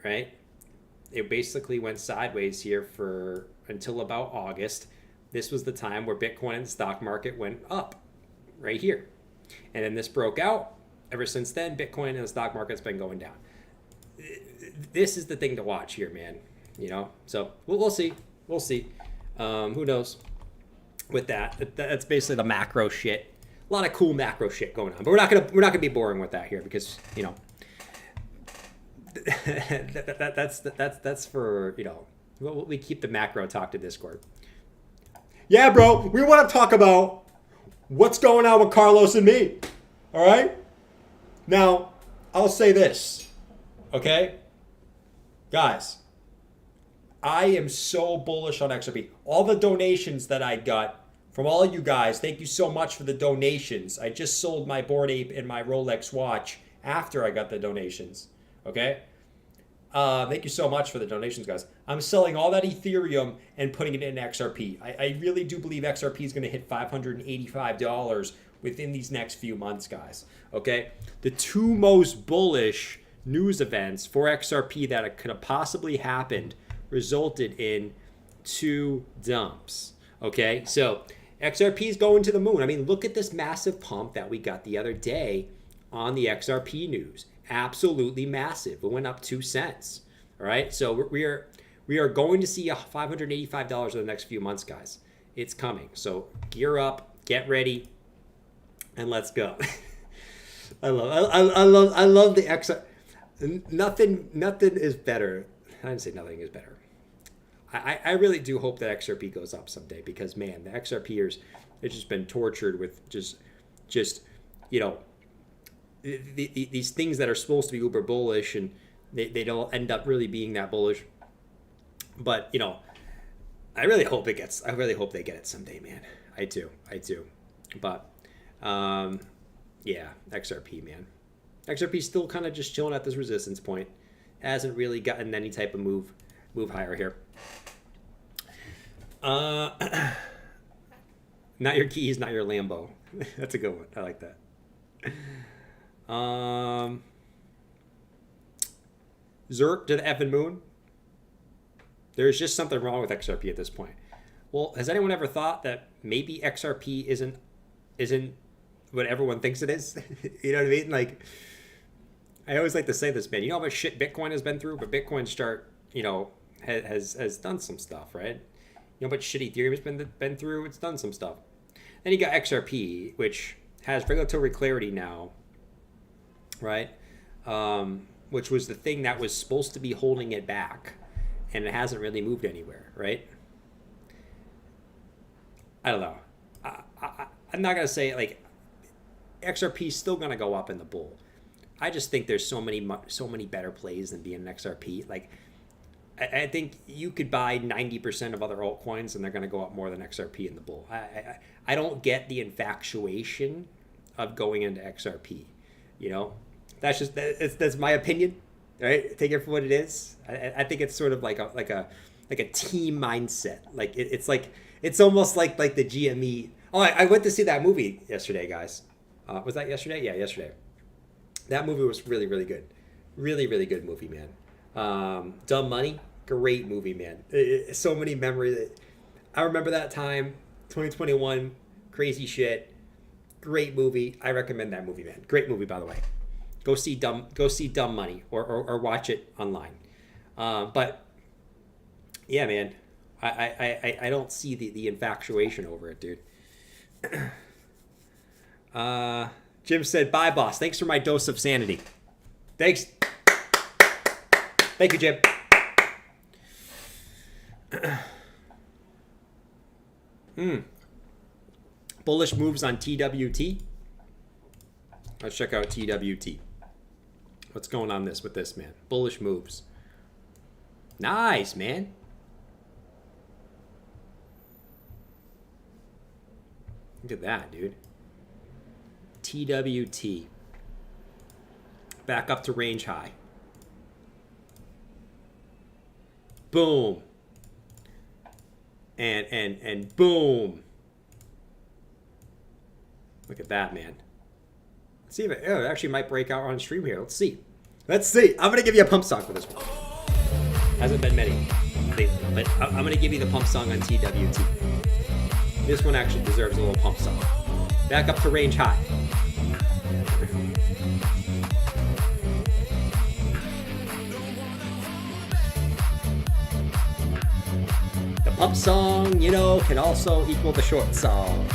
right? It basically went sideways here until about August. This was the time where Bitcoin and the stock market went up right here. And then this broke out. Ever since then, Bitcoin and the stock market's been going down. This is the thing to watch here, man. You know, so we'll see. We'll see. Who knows? With that's basically the macro shit. A lot of cool macro shit going on, but we're not gonna be boring with that here because that's for we keep the macro talk to Discord. Yeah, bro, we want to talk about what's going on with Carlos and me. All right. Now, I'll say this, okay, guys. I am so bullish on XRP. All the donations that I got from all you guys, thank you so much for the donations. I just sold my Bored Ape and my Rolex watch after I got the donations. Okay? Thank you so much for the donations, guys. I'm selling all that Ethereum and putting it in XRP. I really do believe XRP is going to hit $585 within these next few months, guys. Okay? The two most bullish news events for XRP that could have possibly happened resulted in 2 dumps. Okay, so XRP is going to the moon. I mean, look at this massive pump that we got the other day on the XRP news. Absolutely massive. It went up 2 cents. All right, so we are going to see $585 in the next few months, guys. It's coming. So gear up, get ready, and let's go. I love the XRP. Nothing is better. I didn't say nothing is better. I really do hope that XRP goes up someday because, man, the XRPers, it's just been tortured with just these things that are supposed to be uber bullish, and they don't end up really being that bullish. But, I really hope they get it someday, man. I do. But, yeah, XRP, man. XRP's still kind of just chilling at this resistance point. Hasn't really gotten any type of move higher here. Not your keys, not your Lambo. That's a good one. I like that. Zerk to the effing moon. There's just something wrong with XRP at this point. Well, has anyone ever thought that maybe XRP isn't what everyone thinks it is? You know what I mean? Like, I always like to say this, man. You know how much shit Bitcoin has been through, but Bitcoin's chart, has done some stuff, right? You know how much shit Ethereum's been through? It's done some stuff. Then you got XRP, which has regulatory clarity now, right? Which was the thing that was supposed to be holding it back, and it hasn't really moved anywhere, right? I don't know. I'm not gonna say like XRP is still gonna go up in the bull. I just think there's so many better plays than being an XRP. Like, I think you could buy 90% of other altcoins and they're going to go up more than XRP in the bull. I don't get the infatuation of going into XRP. That's my opinion. Right? Take it for what it is. I think it's sort of like a team mindset. Like it's almost like the GME. Oh, I went to see that movie yesterday, guys. Was that yesterday? Yeah, yesterday. That movie was really, really good. Really, really good movie, man. Dumb Money, great movie, man. So many memories. I remember that time, 2021, crazy shit. Great movie. I recommend that movie, man. Great movie, by the way. Go see Dumb Money or watch it online. But yeah, man, I don't see the infatuation over it, dude. Jim said, bye, boss. Thanks for my dose of sanity. Thanks. Thank you, Jim. Bullish moves on TWT. Let's check out TWT. What's going on with this, man? Bullish moves. Nice, man. Look at that, dude. TWT. Back up to range high. Boom. And boom. Look at that, man. Let's see if it actually might break out on stream here. Let's see. I'm going to give you a pump song for this one. Hasn't been many lately, but I'm going to give you the pump song on TWT. This one actually deserves a little pump song. Back up to range high. The up song, you know, can also equal the short song.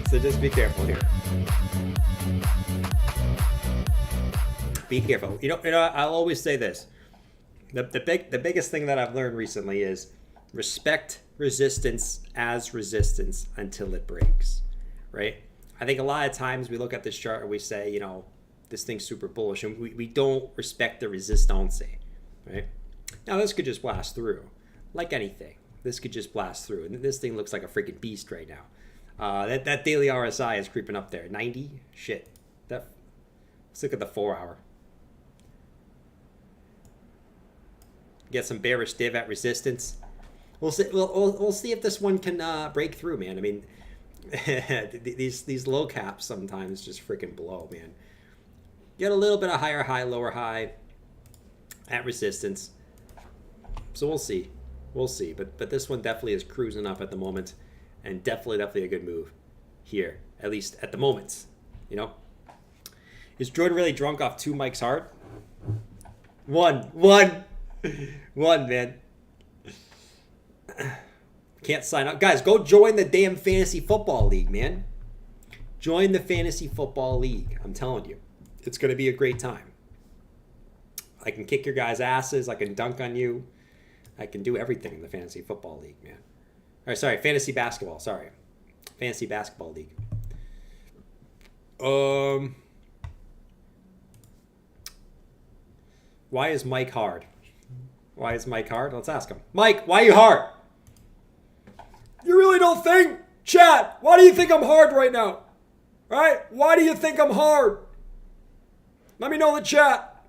So just be careful here. Be careful. You know, I'll always say this. The biggest thing that I've learned recently is respect resistance as resistance until it breaks, right? I think a lot of times we look at this chart and we say, you know, this thing's super bullish, and we don't respect the resistance, right? Now this could just blast through, like anything. This could just blast through, and this thing looks like a freaking beast right now. That daily RSI is creeping up there, 90. Shit. Let's look at the 4 hour. Get some bearish div at resistance. We'll see. We'll see if this one can break through, man. I mean, these low caps sometimes just freaking blow, man. Get a little bit of higher high, lower high at resistance. So we'll see. We'll see. But this one definitely is cruising up at the moment, and definitely a good move here, at least at the moment. You know, is Jordan really drunk off 2 mics hard? One, man. Can't sign up. Guys, go join the damn fantasy football league, man. Join the fantasy football league. I'm telling you. It's going to be a great time. I can kick your guys' asses. I can dunk on you. I can do everything in the fantasy football league, man. All right, sorry. Fantasy basketball. Sorry. Fantasy basketball league. Why is Mike hard? Why is Mike hard? Let's ask him. Mike, why are you hard? You really don't think? Chat, why do you think I'm hard right now? Right? Why do you think I'm hard? Let me know in the chat.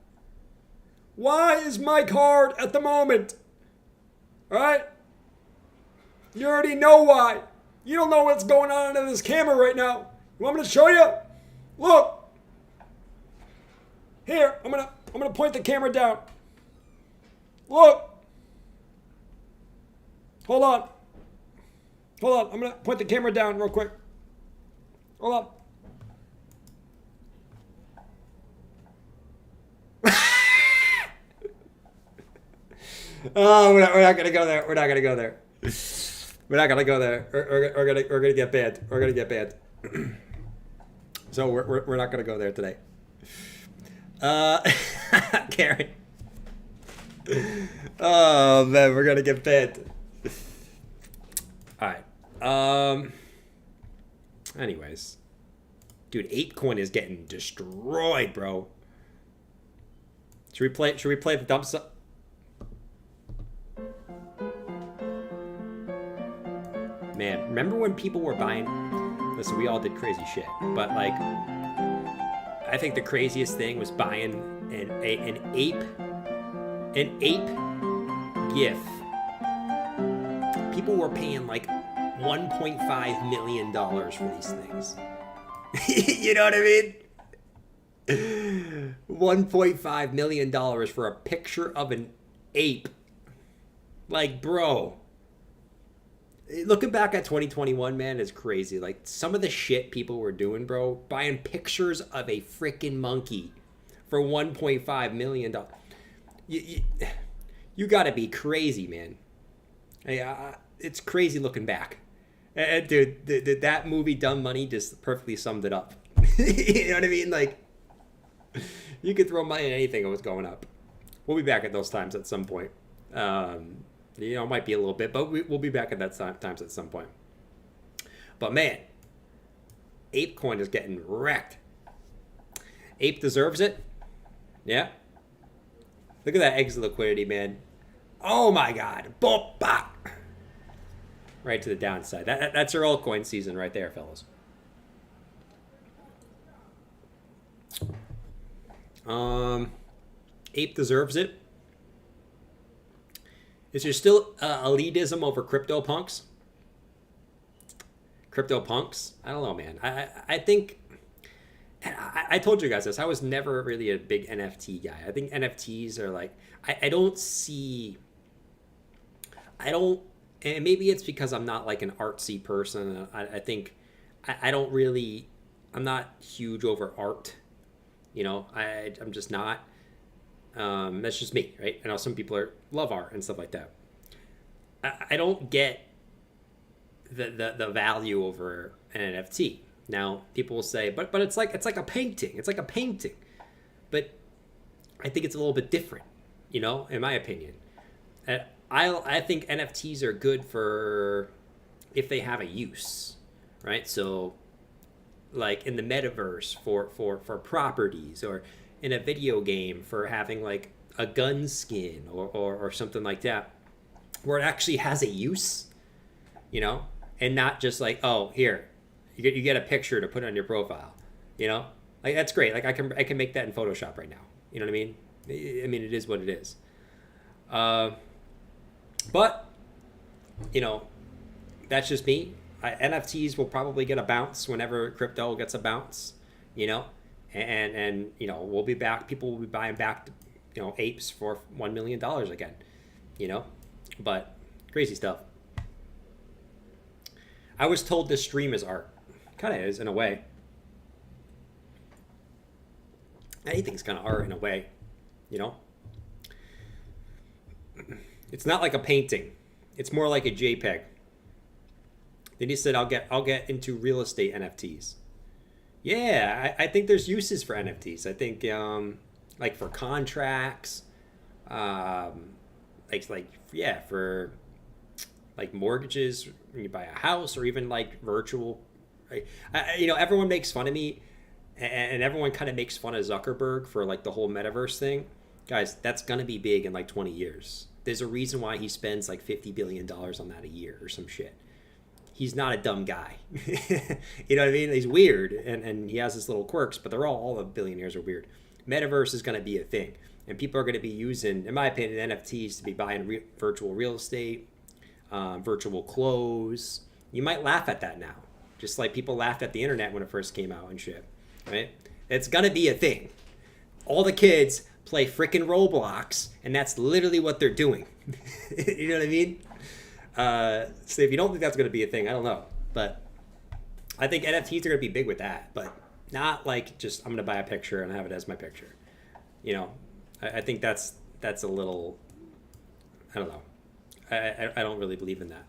Why is Mike hard at the moment? Alright? You already know why. You don't know what's going on in this camera right now. You want me to show you? Look. Here, I'm gonna point the camera down. Look. Hold on. I'm gonna point the camera down real quick. Hold on. Oh, we're not gonna go there. We're not gonna go there. We're gonna get banned. So we're not gonna go there today. Karen. Oh man, we're gonna get banned. All right. Anyways, dude, Altcoin is getting destroyed, bro. Should we play the dump stuff? Man, remember when people were buying? Listen, we all did crazy shit, but like, I think the craziest thing was buying an ape GIF. People were paying like $1.5 million for these things. You know what I mean? $1.5 million for a picture of an ape. Like, bro. Looking back at 2021, man, is crazy. Like, some of the shit people were doing, bro. Buying pictures of a freaking monkey for $1.5 million. You gotta be crazy, man. It's crazy looking back. And dude, that movie Dumb Money just perfectly summed it up. You know what I mean? Like, you could throw money at anything that was going up. We'll be back at those times at some point. You know, it might be a little bit, but we'll be back at that times at some point. But man, Altcoin is getting wrecked. Ape deserves it. Yeah. Look at that exit liquidity, man. Oh my God. Boom, bop. Right to the downside. That's your altcoin season right there, fellas. Ape deserves it. Is there still elitism over crypto punks? Crypto punks? I don't know, man. I think... I told you guys this. I was never really a big NFT guy. I think NFTs are like... I don't see... And maybe it's because I'm not like an artsy person. I think I don't really... I'm not huge over art. You know, I'm just not. That's just me, right? I know some people love art and stuff like that. I don't get the value over an NFT. Now people will say, but it's like a painting. It's like a painting, but I think it's a little bit different, you know, in my opinion. I think NFTs are good for if they have a use, right? So like in the metaverse for properties, or in a video game for having like a gun skin or something like that, where it actually has a use, you know, and not just like, oh, here, you get a picture to put on your profile, you know, like that's great. Like I can make that in Photoshop right now. You know what I mean? I mean, it is what it is. But you know, that's just me. NFTs will probably get a bounce whenever crypto gets a bounce, you know, and you know, we'll be back. People will be buying back, you know, apes for $1 million again, you know, but crazy stuff. I was told this stream is art. Kind of is in a way. Anything's kind of art in a way, you know. It's not like a painting. It's more like a JPEG. Then he said, I'll get into real estate NFTs. Yeah, I think there's uses for NFTs. I think like for contracts, for like mortgages when you buy a house, or even like virtual. You know, everyone makes fun of me, and everyone kind of makes fun of Zuckerberg for like the whole metaverse thing. Guys, that's gonna be big in like 20 years. There's a reason why he spends like $50 billion on that a year or some shit. He's not a dumb guy. You know what I mean? He's weird, and he has his little quirks, but all the billionaires are weird. Metaverse is going to be a thing, and people are going to be using, in my opinion, NFTs to be buying virtual real estate, virtual clothes. You might laugh at that now, just like people laughed at the internet when it first came out and shit, right? It's going to be a thing. All the kids play frickin' Roblox, and that's literally what they're doing. You know what I mean? So if you don't think that's going to be a thing, I don't know. But I think NFTs are going to be big with that, but not like just I'm going to buy a picture and have it as my picture. You know, I think that's a little, I don't know. I don't really believe in that.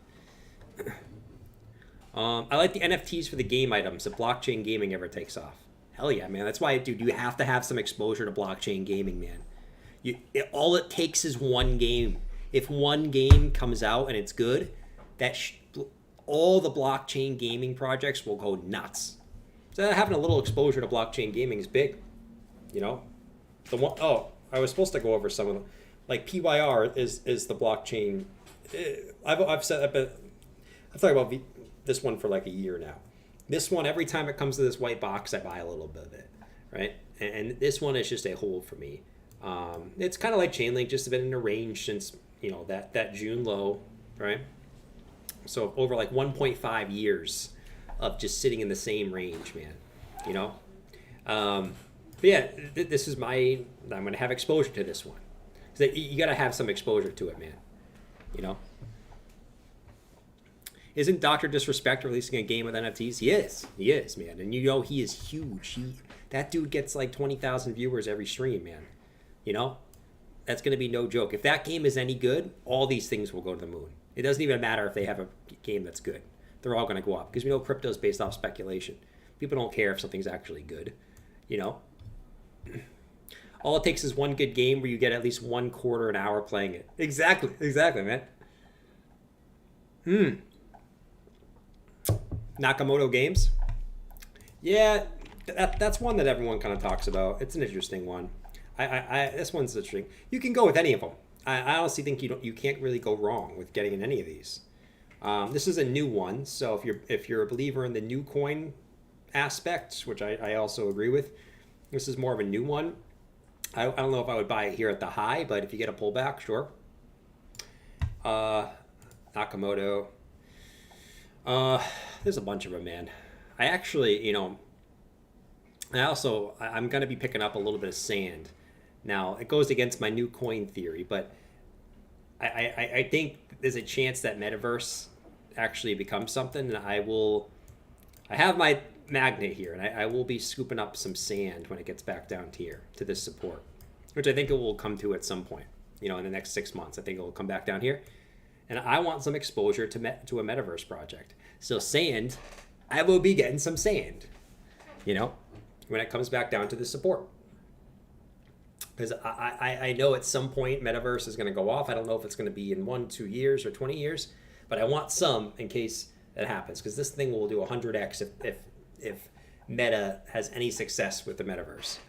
I like the NFTs for the game items if blockchain gaming ever takes off. Hell yeah, man. That's why, dude, you have to have some exposure to blockchain gaming, man. All it takes is one game. If one game comes out and it's good, all the blockchain gaming projects will go nuts. So having a little exposure to blockchain gaming is big. You know, I was supposed to go over some of them. Like PYR is the blockchain. I've talked about this one for like a year now. This one, every time it comes to this white box, I buy a little bit of it, right? And this one is just a hold for me. It's kind of like Chainlink, just been in a range since, you know, that June low, right? So over like 1.5 years of just sitting in the same range, man, you know? But yeah, this is I'm going to have exposure to this one. So you got to have some exposure to it, man, you know? Isn't Dr. Disrespect releasing a game with NFTs? He is, man. And you know he is huge. That dude gets like 20,000 viewers every stream, man. You know? That's going to be no joke. If that game is any good, all these things will go to the moon. It doesn't even matter if they have a game that's good. They're all going to go up because we know crypto is based off speculation. People don't care if something's actually good, you know? All it takes is one good game where you get at least 1/4 an hour playing it. Exactly, man. Nakamoto Games. Yeah, that's one that everyone kind of talks about. It's an interesting one. This one's interesting. You can go with any of them. I honestly think you can't really go wrong with getting in any of these. This is a new one, so if you're a believer in the new coin aspect, which I also agree with, this is more of a new one. I don't know if I would buy it here at the high, but if you get a pullback, sure. Nakamoto. There's a bunch of them, man. I actually, you know, I'm going to be picking up a little bit of sand. Now, it goes against my new coin theory, but I think there's a chance that Metaverse actually becomes something, and I have my magnet here, and I will be scooping up some sand when it gets back down here to this support, which I think it will come to at some point, you know, in the next 6 months. I think it will come back down here. And I want some exposure to a metaverse project. So sand, I will be getting some sand, when it comes back down to the support. Because I know at some point metaverse is going to go off. I don't know if it's going to be in 1, 2 years or 20 years, but I want some in case that happens. Because this thing will do 100x if Meta has any success with the metaverse.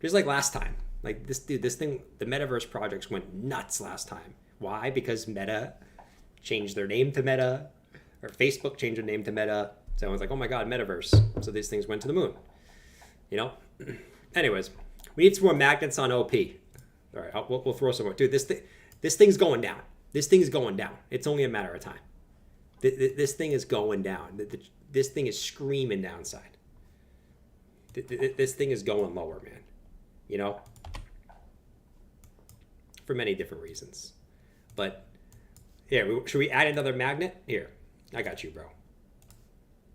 Just like last time. Like this thing, the metaverse projects went nuts last time. Why? Because Meta changed their name to Meta, or Facebook changed their name to Meta. So everyone's like, oh my God, metaverse. So these things went to the moon. Anyways, we need some more magnets on OP. All right, we'll throw some more. Dude, this thing's going down. This thing's going down. It's only a matter of time. This thing is going down. This thing is screaming downside. This thing is going lower, man. For many different reasons. But yeah, should we add another magnet? Here, I got you, bro.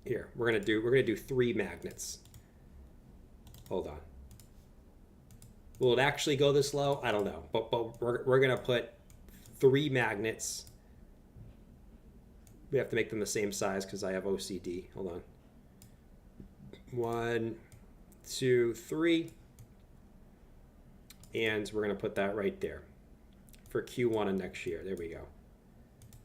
Here, we're gonna do 3 magnets. Hold on. Will it actually go this low? I don't know. But we're gonna put 3 magnets. We have to make them the same size because I have OCD. Hold on. 1, 2, 3. And we're gonna put that right there for Q1 of next year. There we go.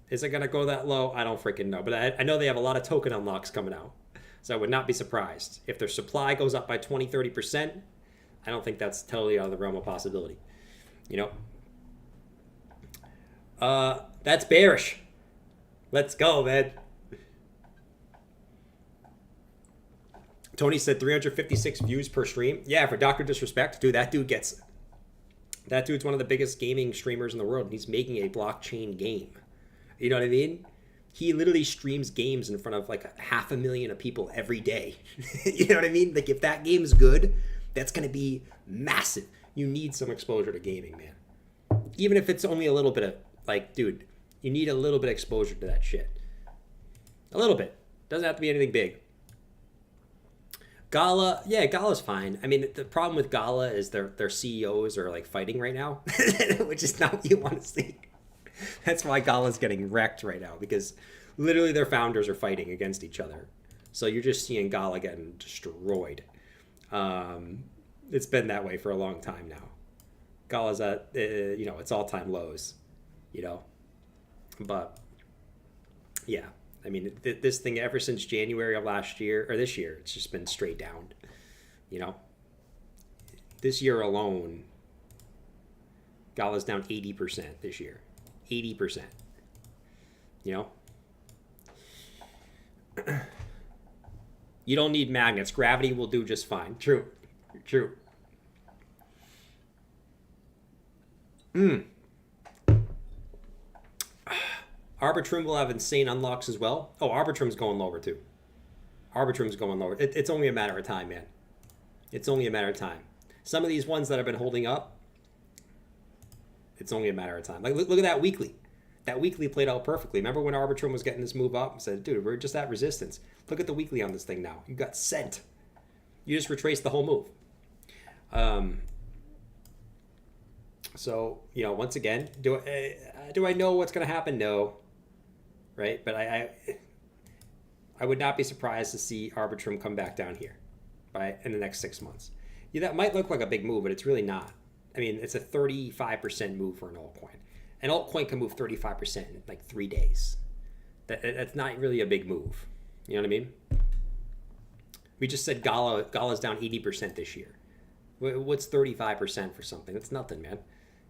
Is it gonna go that low? I don't freaking know. But I know they have a lot of token unlocks coming out. So I would not be surprised. If their supply goes up by 20, 30%, I don't think that's totally out of the realm of possibility. That's bearish. Let's go, man. Tony said 356 views per stream. Yeah, for Dr. Disrespect, dude, that dude's one of the biggest gaming streamers in the world. He's making a blockchain game. You know what I mean? He literally streams games in front of like 500,000 of people every day. You know what I mean? Like if that game's good, that's going to be massive. You need some exposure to gaming, man. Even if it's only a little bit of like, dude, you need a little bit of exposure to that shit. A little bit. Doesn't have to be anything big. Gala, yeah, Gala's fine. I mean, the problem with Gala is their CEOs are like fighting right now, which is not what you want to see. That's why Gala's getting wrecked right now, because literally their founders are fighting against each other. So you're just seeing Gala getting destroyed. It's been that way for a long time now. Gala's at, its all-time lows, But, yeah. I mean, this thing ever since January of last year, or this year, it's just been straight down. This year alone, Gala's down 80% this year. 80%. You don't need magnets. Gravity will do just fine. True. Arbitrum will have insane unlocks as well. Oh, Arbitrum's going lower too. Arbitrum's going lower. It's only a matter of time, man. It's only a matter of time. Some of these ones that have been holding up, it's only a matter of time. Like, look at that weekly. That weekly played out perfectly. Remember when Arbitrum was getting this move up and said, dude, we're just at resistance. Look at the weekly on this thing now. You got sent. You just retraced the whole move. So, once again, do I know what's going to happen? No. Right? But I would not be surprised to see Arbitrum come back down here in the next 6 months. Yeah, that might look like a big move, but it's really not. I mean, it's a 35% move for an altcoin. An altcoin can move 35% in like 3 days. That's not really a big move. You know what I mean? We just said Gala's down 80% this year. What's 35% for something? That's nothing, man.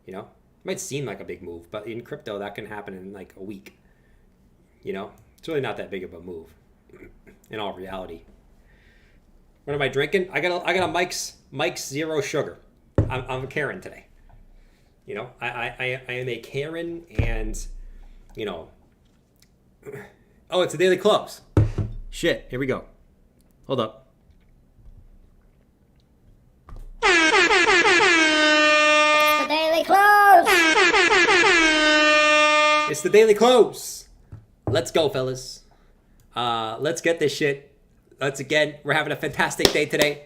It might seem like a big move, but in crypto, that can happen in like a week. It's really not that big of a move in all reality. What am I drinking? I got a Mike's Zero Sugar. I'm a Camirand today. I am a Camirand, and oh, it's a daily close. Shit, here we go. Hold up. It's the daily close. It's the daily close. Let's go, fellas. Let's get this shit. We're having a fantastic day today.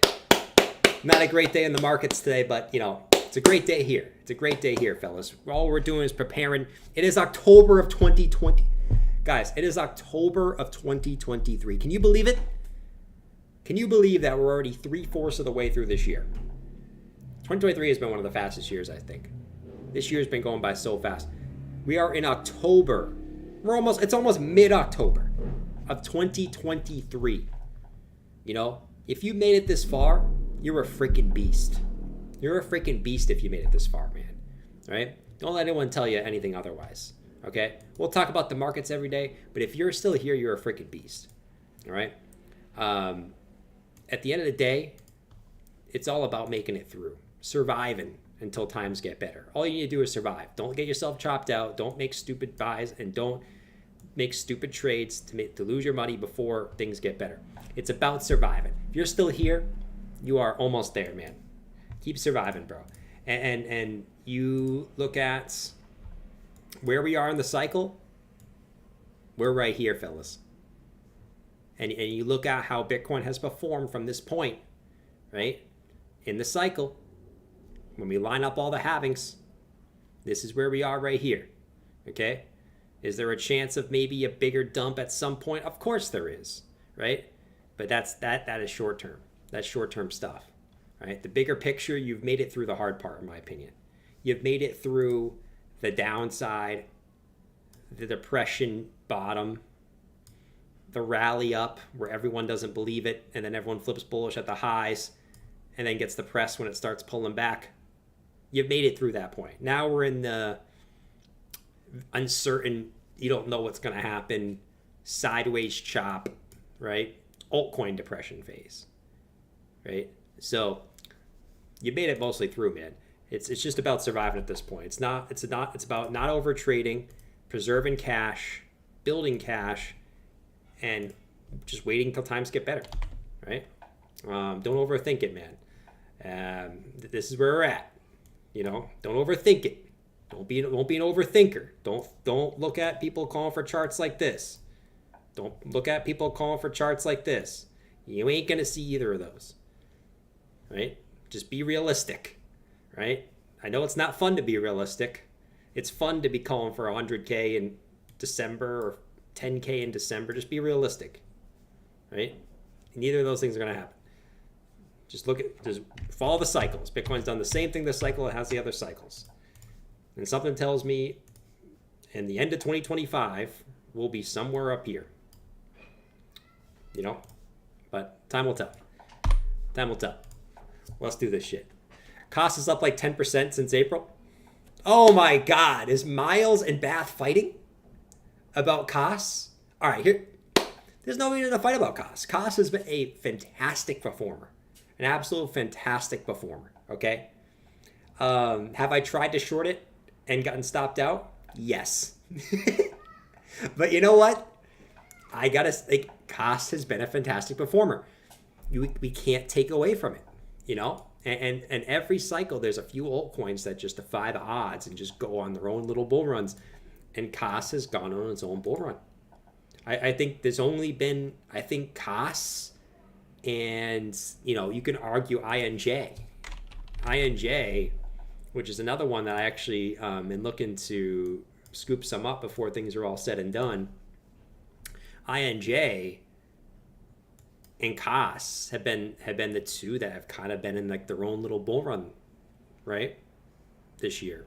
Not a great day in the markets today, but it's a great day here. It's a great day here, fellas. All we're doing is preparing. It is October of 2020. Guys, it is October of 2023. Can you believe it? Can you believe that we're already 3/4 of the way through this year? 2023 has been one of the fastest years, I think. This year's been going by so fast. We are in October. It's almost mid-October of 2023. You know, if you made it this far, you're a freaking beast. You're a freaking beast if you made it this far, man. All right? Don't let anyone tell you anything otherwise. Okay? We'll talk about the markets every day, but if you're still here, you're a freaking beast. All right? At the end of the day, it's all about making it through, surviving until times get better. All you need to do is survive. Don't get yourself chopped out. Don't make stupid buys, and don't make stupid trades to lose your money before things get better. It's about surviving. If you're still here, you are almost there, man. Keep surviving, bro. And you look at where we are in the cycle, we're right here, fellas. And you look at how Bitcoin has performed from this point, right? In the cycle, when we line up all the halvings, this is where we are right here, okay? Is there a chance of maybe a bigger dump at some point? Of course there is, right? But that is short term. That's short-term stuff, right? The bigger picture, you've made it through the hard part, in my opinion. You've made it through the downside, the depression bottom, the rally up where everyone doesn't believe it, and then everyone flips bullish at the highs and then gets depressed when it starts pulling back. You've made it through that point. Now we're in the uncertain, you don't know what's going to happen, sideways chop, right? Altcoin depression phase. Right? So you made it mostly through, man. It's just about surviving at this point. It's about not over trading, preserving cash, building cash, and just waiting until times get better. Right? Don't overthink it, man. This is where we're at. You know, don't overthink it. Don't be an overthinker. Don't look at people calling for charts like this. Don't look at people calling for charts like this. You ain't gonna see either of those. Right? Just be realistic, right? I know it's not fun to be realistic. It's fun to be calling for 100K in December or 10K in December. Just be realistic, right? Neither of those things are going to happen. Just follow the cycles. Bitcoin's done the same thing this cycle it has the other cycles. And something tells me in the end of 2025, we'll be somewhere up here. You know? But time will tell. Time will tell. Let's do this shit. Cost is up like 10% since April. Oh my God. Is Miles and Bath fighting about costs? All right, here. There's no reason to fight about costs. Costs has been a fantastic performer. An absolute fantastic performer. Okay? Have I tried to short it and gotten stopped out? Yes. But you know what? I gotta think costs has been a fantastic performer. We can't take away from it. You know, and every cycle there's a few altcoins that just defy the odds and just go on their own little bull runs, and COS has gone on its own bull run. I think there's only been COS, and you know you can argue INJ, which is another one that I actually been looking to scoop some up before things are all said and done. INJ and COS have been the two that have kind of been in like their own little bull run, right? This year,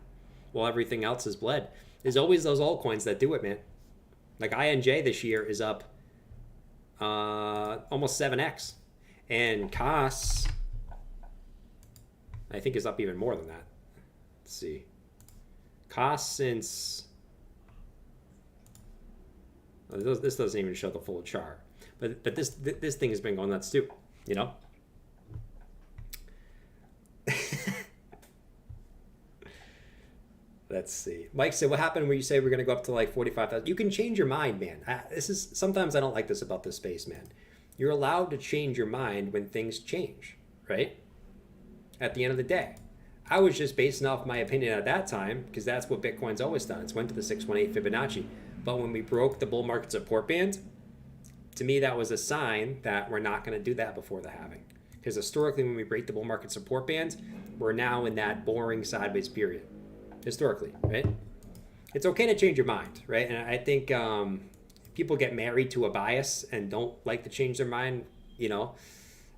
while everything else has bled. There's always those altcoins that do it, man. Like INJ this year is up almost 7x, and COS I think is up even more than that. Let's see, COS since this doesn't even show the full chart. But this thing has been going nuts too, you know? Let's see. Mike said, what happened when you say we're going to go up to like 45,000? You can change your mind, man. Sometimes I don't like this about this space, man. You're allowed to change your mind when things change, right? At the end of the day. I was just basing off my opinion at that time because that's what Bitcoin's always done. It's went to the 618 Fibonacci. But when we broke the bull market support band, to me, that was a sign that we're not going to do that before the halving. Because historically, when we break the bull market support band, We're now in that boring sideways period, historically, right? It's okay to change your mind, right? And I think people get married to a bias and don't like to change their mind, you know,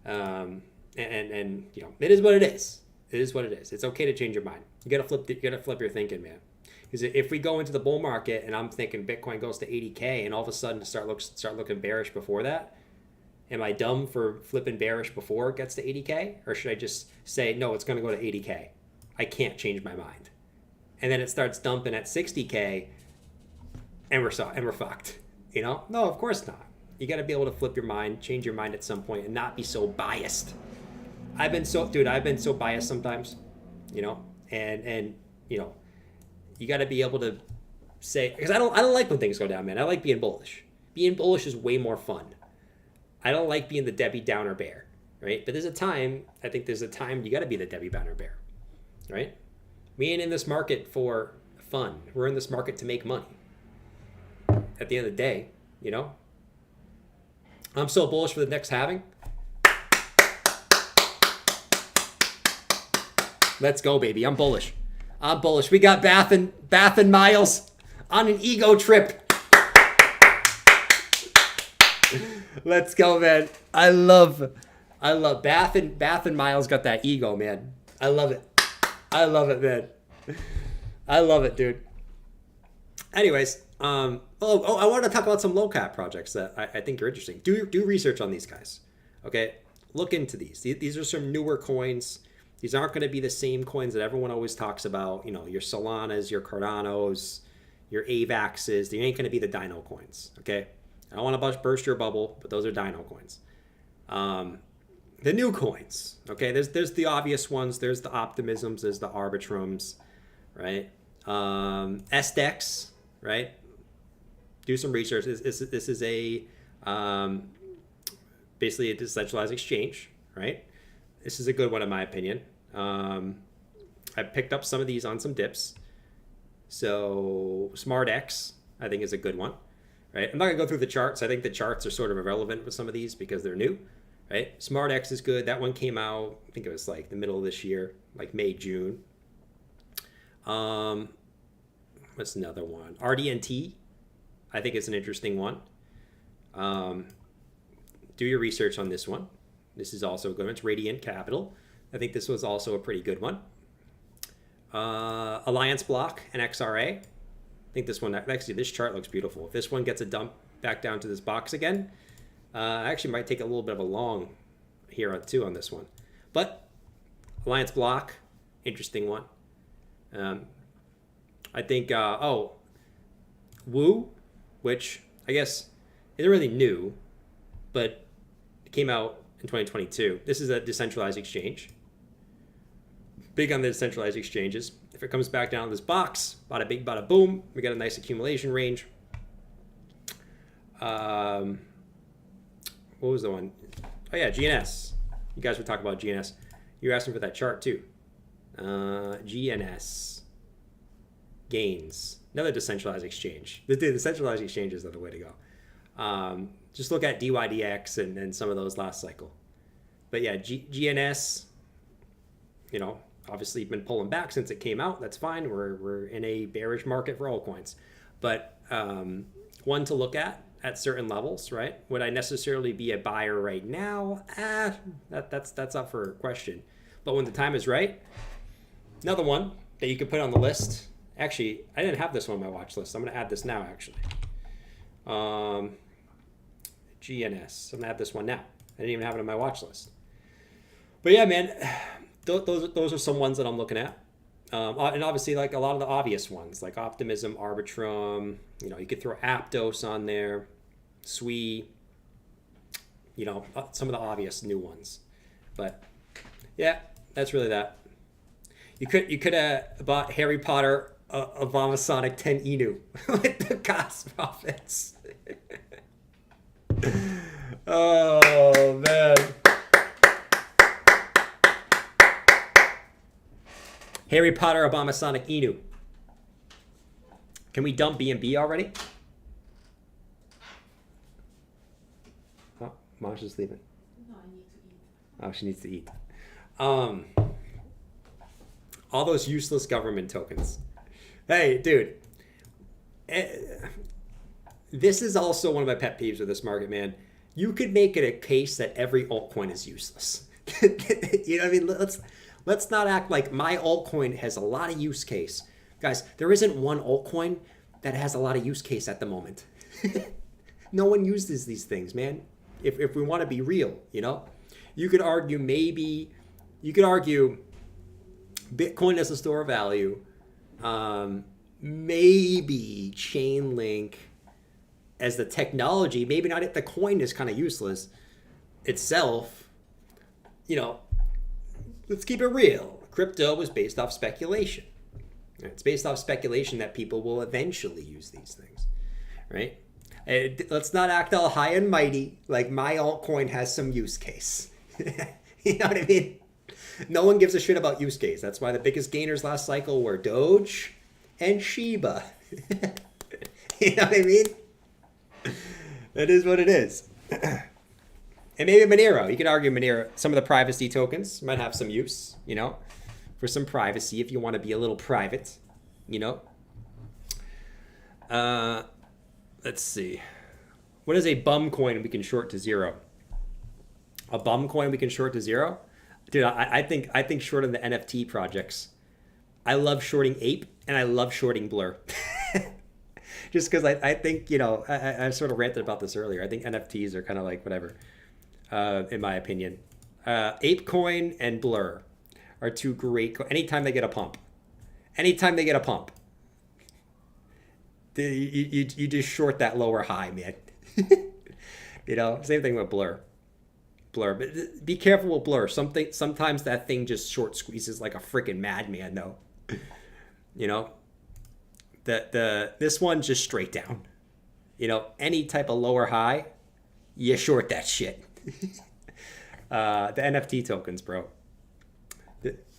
and you know, it is what it is. It is what it is. It's okay to change your mind. You gotta flip your thinking, man. Because if we go into the bull market and I'm thinking Bitcoin goes to 80K and all of a sudden start looking bearish before that, am I dumb for flipping bearish before it gets to 80K? Or should I just say, no, it's going to go to 80K. I can't change my mind. And then it starts dumping at 60K and we're fucked. You know? No, of course not. You got to be able to flip your mind, change your mind at some point and not be so biased. I've been so biased sometimes, you know, and you know, you got to be able to say, because I don't like when things go down, man. I like being bullish. Being bullish is way more fun. I don't like being the Debbie Downer bear, right? But I think there's a time you got to be the Debbie Downer bear, right? We ain't in this market for fun. We're in this market to make money. At the end of the day, you know? I'm so bullish for the next halving. Let's go, baby. I'm bullish. We got Bath and Miles on an ego trip. Let's go, man. I love Bath and Miles got that ego, man. I love it, man. I love it, dude. Anyways, I wanted to talk about some low cap projects that I think are interesting. Do research on these guys. Okay, look into these. These are some newer coins. These aren't going to be the same coins that everyone always talks about. You know, your Solanas, your Cardanos, your AVAXs. They ain't going to be the Dino coins. Okay, I don't want to burst your bubble, but those are Dino coins. The new coins. Okay, there's the obvious ones. There's the Optimisms. There's the Arbitrums, right? SDEX, right? Do some research. This is a basically a decentralized exchange, right? This is a good one in my opinion. I picked up some of these on some dips. So SmartX, I think, is a good one, right? I'm not gonna go through the charts. I think the charts are sort of irrelevant with some of these because they're new, right? SmartX is good. That one came out, I think it was like the middle of this year, like May, June. What's another one? RDNT, I think it's an interesting one. Do your research on this one. This is also a good one. It's Radiant Capital. I think this was also a pretty good one. Alliance Block and XRA. I think this one, actually this chart looks beautiful. If this one gets a dump back down to this box again, I actually might take a little bit of a long here too on this one. But Alliance Block, interesting one. I think, Woo, which I guess isn't really new, but it came out in 2022. This is a decentralized exchange. Big on the decentralized exchanges. If it comes back down to this box, bada bing, bada boom, we got a nice accumulation range. What was the one? Oh yeah, GNS. You guys were talking about GNS. You were asking for that chart too. GNS. Gains. Another decentralized exchange. The decentralized exchanges are the way to go. Just look at DYDX and some of those last cycle. But yeah, GNS, you know, obviously been pulling back since it came out. That's fine. We're in a bearish market for altcoins. But one to look at certain levels, right? Would I necessarily be a buyer right now? That's up for question. But when the time is right, another one that you could put on the list. Actually, I didn't have this one on my watch list. I'm going to add this now, actually. GNS. I'm going to add this one now. I didn't even have it on my watch list. But yeah, man, those are some ones that I'm looking at. And obviously, like a lot of the obvious ones, like Optimism, Arbitrum, you know, you could throw Aptos on there, SWE, you know, some of the obvious new ones. But yeah, that's really that. You could have bought Harry Potter Obama Sonic 10 Inu with the cost profits. Oh man. Harry Potter Obama Sonic Inu. Can we dump B&B already? Oh, Mom's just leaving. No, I need to eat. Oh, she needs to eat. All those useless government tokens. Hey, dude. This is also one of my pet peeves with this market, man. You could make it a case that every altcoin is useless. You know what I mean? Let's not act like my altcoin has a lot of use case. Guys, there isn't one altcoin that has a lot of use case at the moment. No one uses these things, man. If we want to be real, you know? You could argue Bitcoin as a store of value, maybe Chainlink as the technology, maybe not if the coin is kind of useless itself. You know, let's keep it real. Crypto was based off speculation. It's based off speculation that people will eventually use these things, right? And let's not act all high and mighty like my altcoin has some use case. You know what I mean? No one gives a shit about use case. That's why the biggest gainers last cycle were Doge and Shiba. You know what I mean? That is what it is. And maybe Monero. You could argue Monero, some of the privacy tokens might have some use, you know, for some privacy if you want to be a little private, you know. Let's see. What is a bum coin we can short to zero? A bum coin we can short to zero? Dude, I think shorting the NFT projects. I love shorting Ape and I love shorting Blur. Just because I think, you know, I sort of ranted about this earlier. I think NFTs are kind of like whatever, in my opinion. ApeCoin and Blur are two great. Anytime they get a pump. You just short that lower high, man. You know, same thing with Blur. But be careful with Blur. Sometimes that thing just short squeezes like a freaking madman, though. You know, this one's just straight down. You know, any type of lower high, you short that shit. The NFT tokens, bro.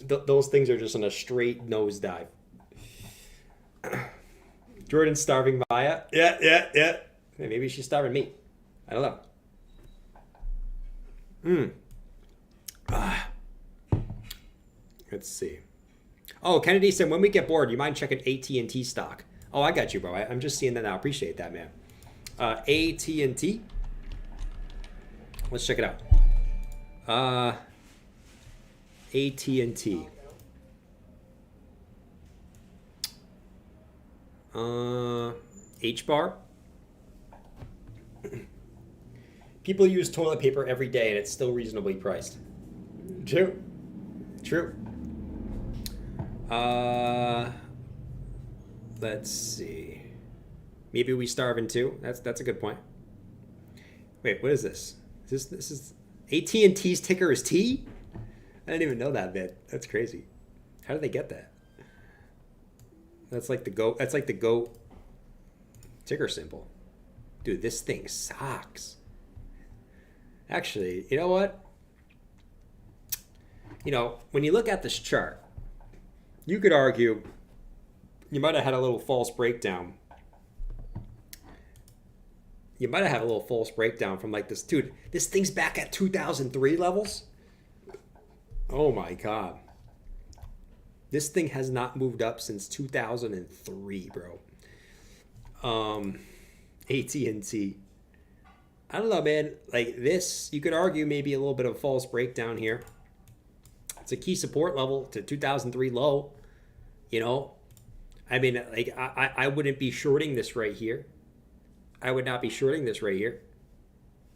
Those things are just on a straight nosedive. Jordan's starving Maya. Yeah. Hey, maybe she's starving me. I don't know. Let's see. Oh, Kennedy said, when we get bored, you mind checking AT&T stock? Oh, I got you, bro. I'm just seeing that now. Appreciate that, man. AT&T. Let's check it out. AT&T. H-bar. People use toilet paper every day and it's still reasonably priced. True. Let's see. Maybe we starving too. That's a good point. Wait, what is this? This is AT&T's ticker is T? I didn't even know that bit. That's crazy. How did they get that? That's like the GOAT ticker symbol. Dude, this thing sucks. Actually, you know what? You know, when you look at this chart, you could argue you might have had a little false breakdown. You might have had a little false breakdown from like this. Dude, this thing's back at 2003 levels. Oh my God. This thing has not moved up since 2003, bro. AT&T. I don't know, man. Like this, you could argue maybe a little bit of a false breakdown here. It's a key support level to 2003 low. You know, I mean, like I wouldn't be shorting this right here. I would not be shorting this right here.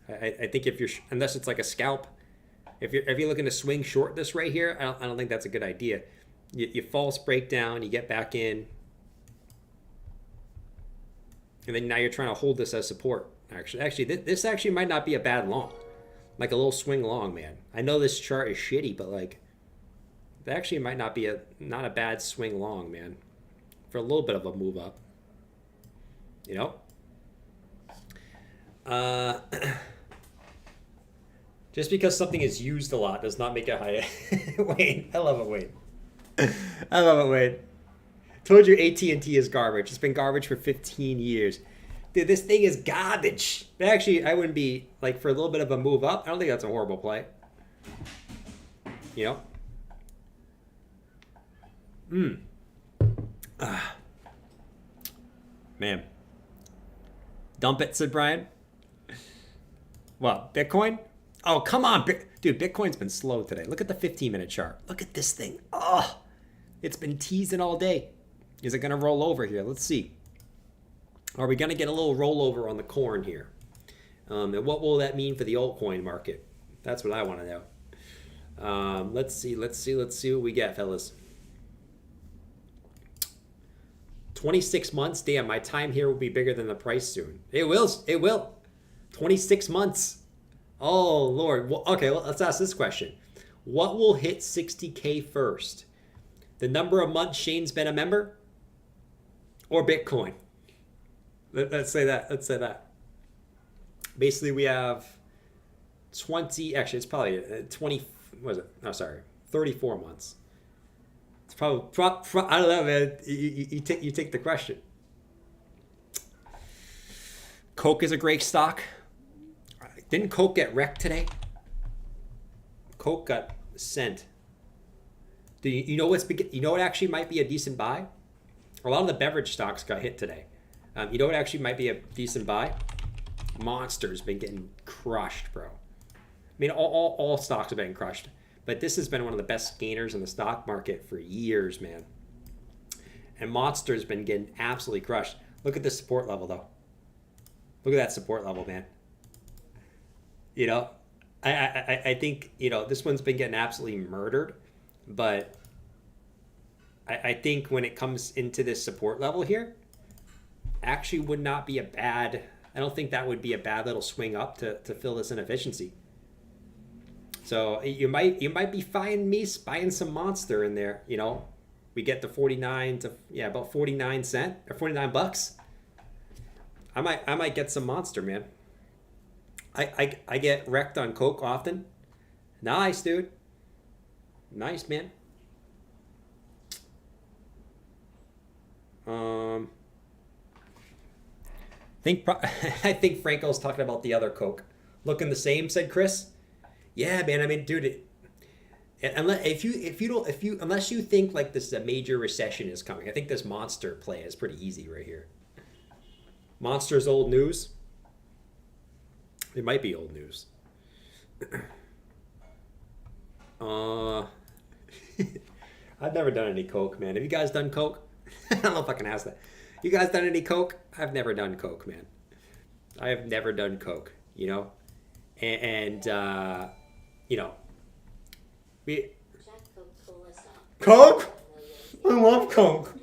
I think if you're, unless it's like a scalp, if you're looking to swing short this right here, I don't think that's a good idea. You false breakdown, you get back in, and then now you're trying to hold this as support. Actually, this actually might not be a bad long, like a little swing long, man. I know this chart is shitty, but like, that actually might not be not a bad swing long, man, for a little bit of a move up. You know. Just because something is used a lot does not make it high. Wayne, I love it, Wayne. I love it, Wayne. Told you AT&T is garbage. It's been garbage for 15 years. Dude, this thing is garbage. But actually, I wouldn't be, like, for a little bit of a move up, I don't think that's a horrible play. You know? Man. Dump it, said Brian. Well, Bitcoin? Oh, come on. Dude, Bitcoin's been slow today. Look at the 15-minute chart. Look at this thing. Oh, it's been teasing all day. Is it going to roll over here? Let's see. Are we going to get a little rollover on the corn here? And what will that mean for the altcoin market? That's what I want to know. Let's see what we get, fellas. 26 months. Damn, my time here will be bigger than the price soon. It will. 26 months. Oh, Lord. Well, okay, well, let's ask this question. What will hit 60K first? The number of months Shane's been a member? Or Bitcoin? Let's say that. Basically, we have 20, actually, it's probably 20, what is it? Oh, sorry, 34 months. It's probably, I don't know, man. You take the question. Coke is a great stock. Didn't Coke get wrecked today? Coke got sent. You know what actually might be a decent buy? A lot of the beverage stocks got hit today. You know what actually might be a decent buy? Monster's been getting crushed, bro. I mean, all stocks have been crushed. But this has been one of the best gainers in the stock market for years, man. And Monster's been getting absolutely crushed. Look at the support level, though. Look at that support level, man. You know, I think, you know, this one's been getting absolutely murdered. But I think when it comes into this support level here, actually would not be a bad, I don't think that would be a bad little swing up to fill this inefficiency. So you might be buying some Monster in there, you know. We get the 49 to, yeah, about 49 cent or 49 bucks. I might get some Monster, man. I get wrecked on Coke often. Nice, dude. Nice, man. I think Franco's talking about the other Coke. Looking the same, said Chris. Yeah, man. I mean, dude, unless you think like this is a major recession is coming, I think this Monster play is pretty easy right here. Monster's old news. It might be old news. I've never done any Coke, man. Have you guys done Coke? I don't know if I can ask that. You guys done any Coke? I've never done Coke, man. I have never done Coke, you know? And you know, Coke? I love Coke.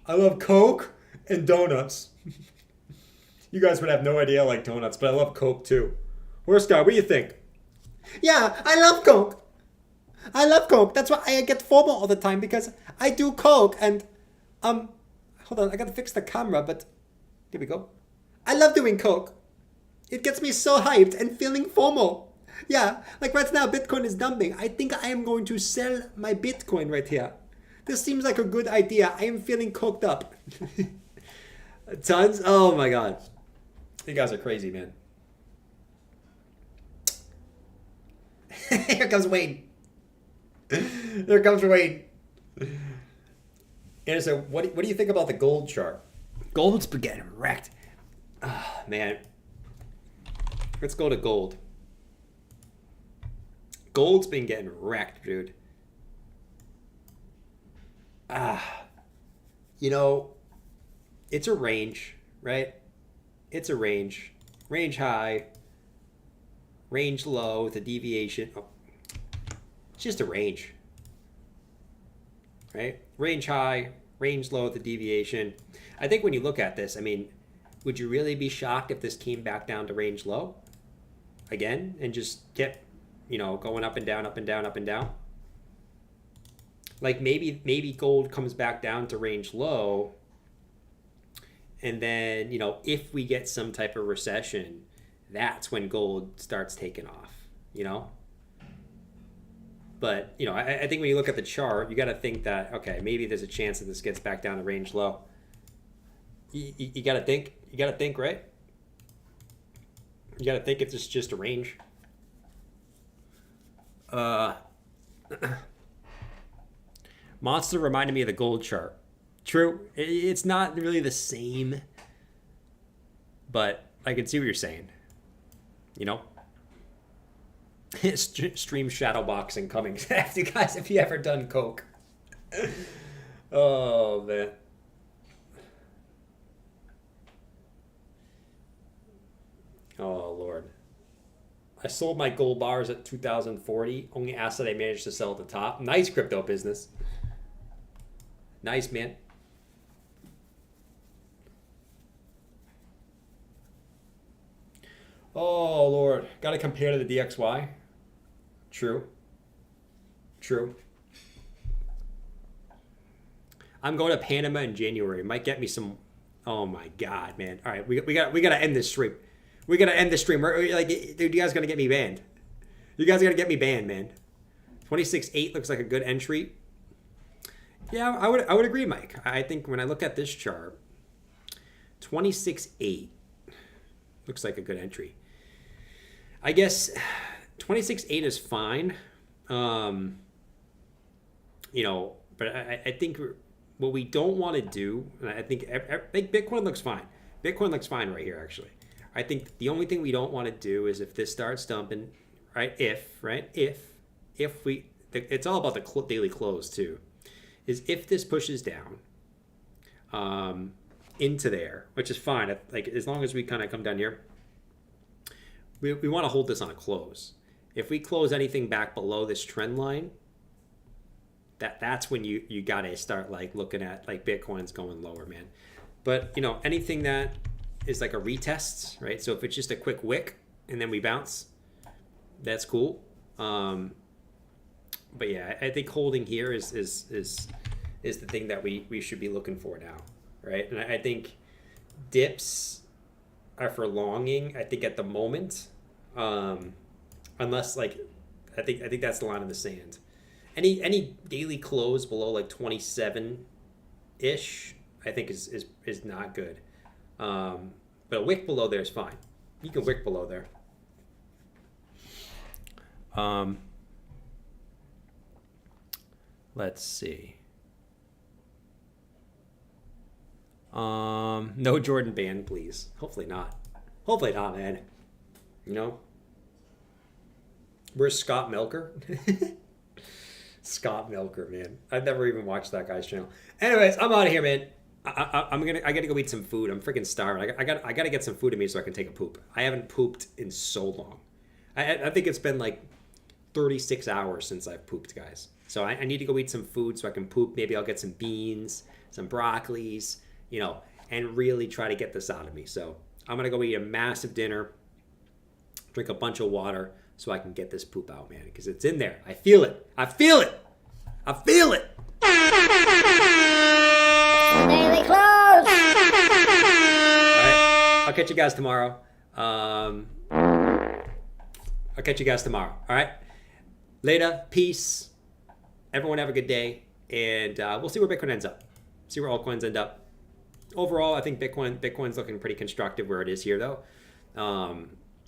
I love Coke and donuts. You guys would have no idea I like donuts, but I love Coke too. Horse guy, what do you think? Yeah, I love Coke. I love Coke. That's why I get FOMO all the time, because I do Coke and hold on, I gotta fix the camera, but here we go. I love doing Coke. It gets me so hyped and feeling FOMO. Yeah, like right now Bitcoin is dumping. I think I am going to sell my Bitcoin right here. This seems like a good idea. I am feeling coked up. Tons? Oh my god. You guys are crazy, man. Here comes Wayne. Here comes Wayne. And so, what do you think about the gold chart? Gold's been getting wrecked. Oh, man. Let's go to gold. Gold's been getting wrecked, dude. You know, it's a range, right? It's a range. Range high, range low with a deviation. Oh. It's just a range, right? Range high, range low with a deviation. I think when you look at this, I mean, would you really be shocked if this came back down to range low again and just kept, you know, going up and down, up and down, up and down? Like maybe gold comes back down to range low, and then, you know, if we get some type of recession, that's when gold starts taking off, you know? But, you know, I think when you look at the chart, you got to think that, okay, maybe there's a chance that this gets back down to range low. You got to think, right? You got to think if it's just a range. Monster reminded me of the gold chart. True. It's not really the same, but I can see what you're saying. You know? Stream shadowboxing coming. You guys, if you ever done coke. Oh, man. Oh, Lord. I sold my gold bars at 2040. Only asset I managed to sell at the top. Nice crypto business. Nice, man. Oh, Lord. Got to compare to the DXY. True. True. I'm going to Panama in January. Might get me some... Oh, my God, man. All right, we got to end this stream. We got to end the stream. Like, dude, you guys are going to get me banned. You guys are going to get me banned, man. 26.8 looks like a good entry. Yeah, I would agree, Mike. I think when I look at this chart, 26.8 looks like a good entry. I guess 26.8 is fine. You know, but I think what we don't want to do, and I think Bitcoin looks fine. Bitcoin looks fine right here, actually. I think the only thing we don't want to do is if this starts dumping, right? If we, it's all about the daily close too, is if this pushes down into there, which is fine. Like as long as we kind of come down here, we want to hold this on a close. If we close anything back below this trend line, that's when you got to start like looking at like Bitcoin's going lower, man. But you know, anything that is like a retest, right? So if it's just a quick wick and then we bounce, that's cool. But yeah, I think holding here is the thing that we should be looking for now, right? And I think dips are for longing. I think at the moment, unless like I think that's the line in the sand. Any daily close below like 27-ish, I think is not good. But a wick below there is fine. You can wick below there. Let's see. No Jordan ban, please. Hopefully not. Hopefully not, man. You know? Where's Scott Milker? Scott Milker, man. I've never even watched that guy's channel. Anyways, I'm out of here, man. I gotta go eat some food. I'm freaking starving. I gotta get some food in me so I can take a poop. I haven't pooped in so long. I think it's been like 36 hours since I've pooped, guys. So I need to go eat some food so I can poop. Maybe I'll get some beans, some broccolis, you know, and really try to get this out of me. So I'm gonna go eat a massive dinner, drink a bunch of water so I can get this poop out, man, because it's in there. I feel it. I feel it. I feel it. Daily close. All right. I'll catch you guys tomorrow. All right. Later. Peace. Everyone have a good day. And we'll see where Bitcoin ends up. See where altcoins end up. Overall, I think Bitcoin's looking pretty constructive where it is here, though.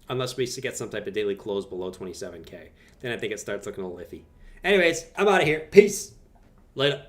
Unless we get some type of daily close below 27K. Then I think it starts looking a little iffy. Anyways, I'm out of here. Peace. Later.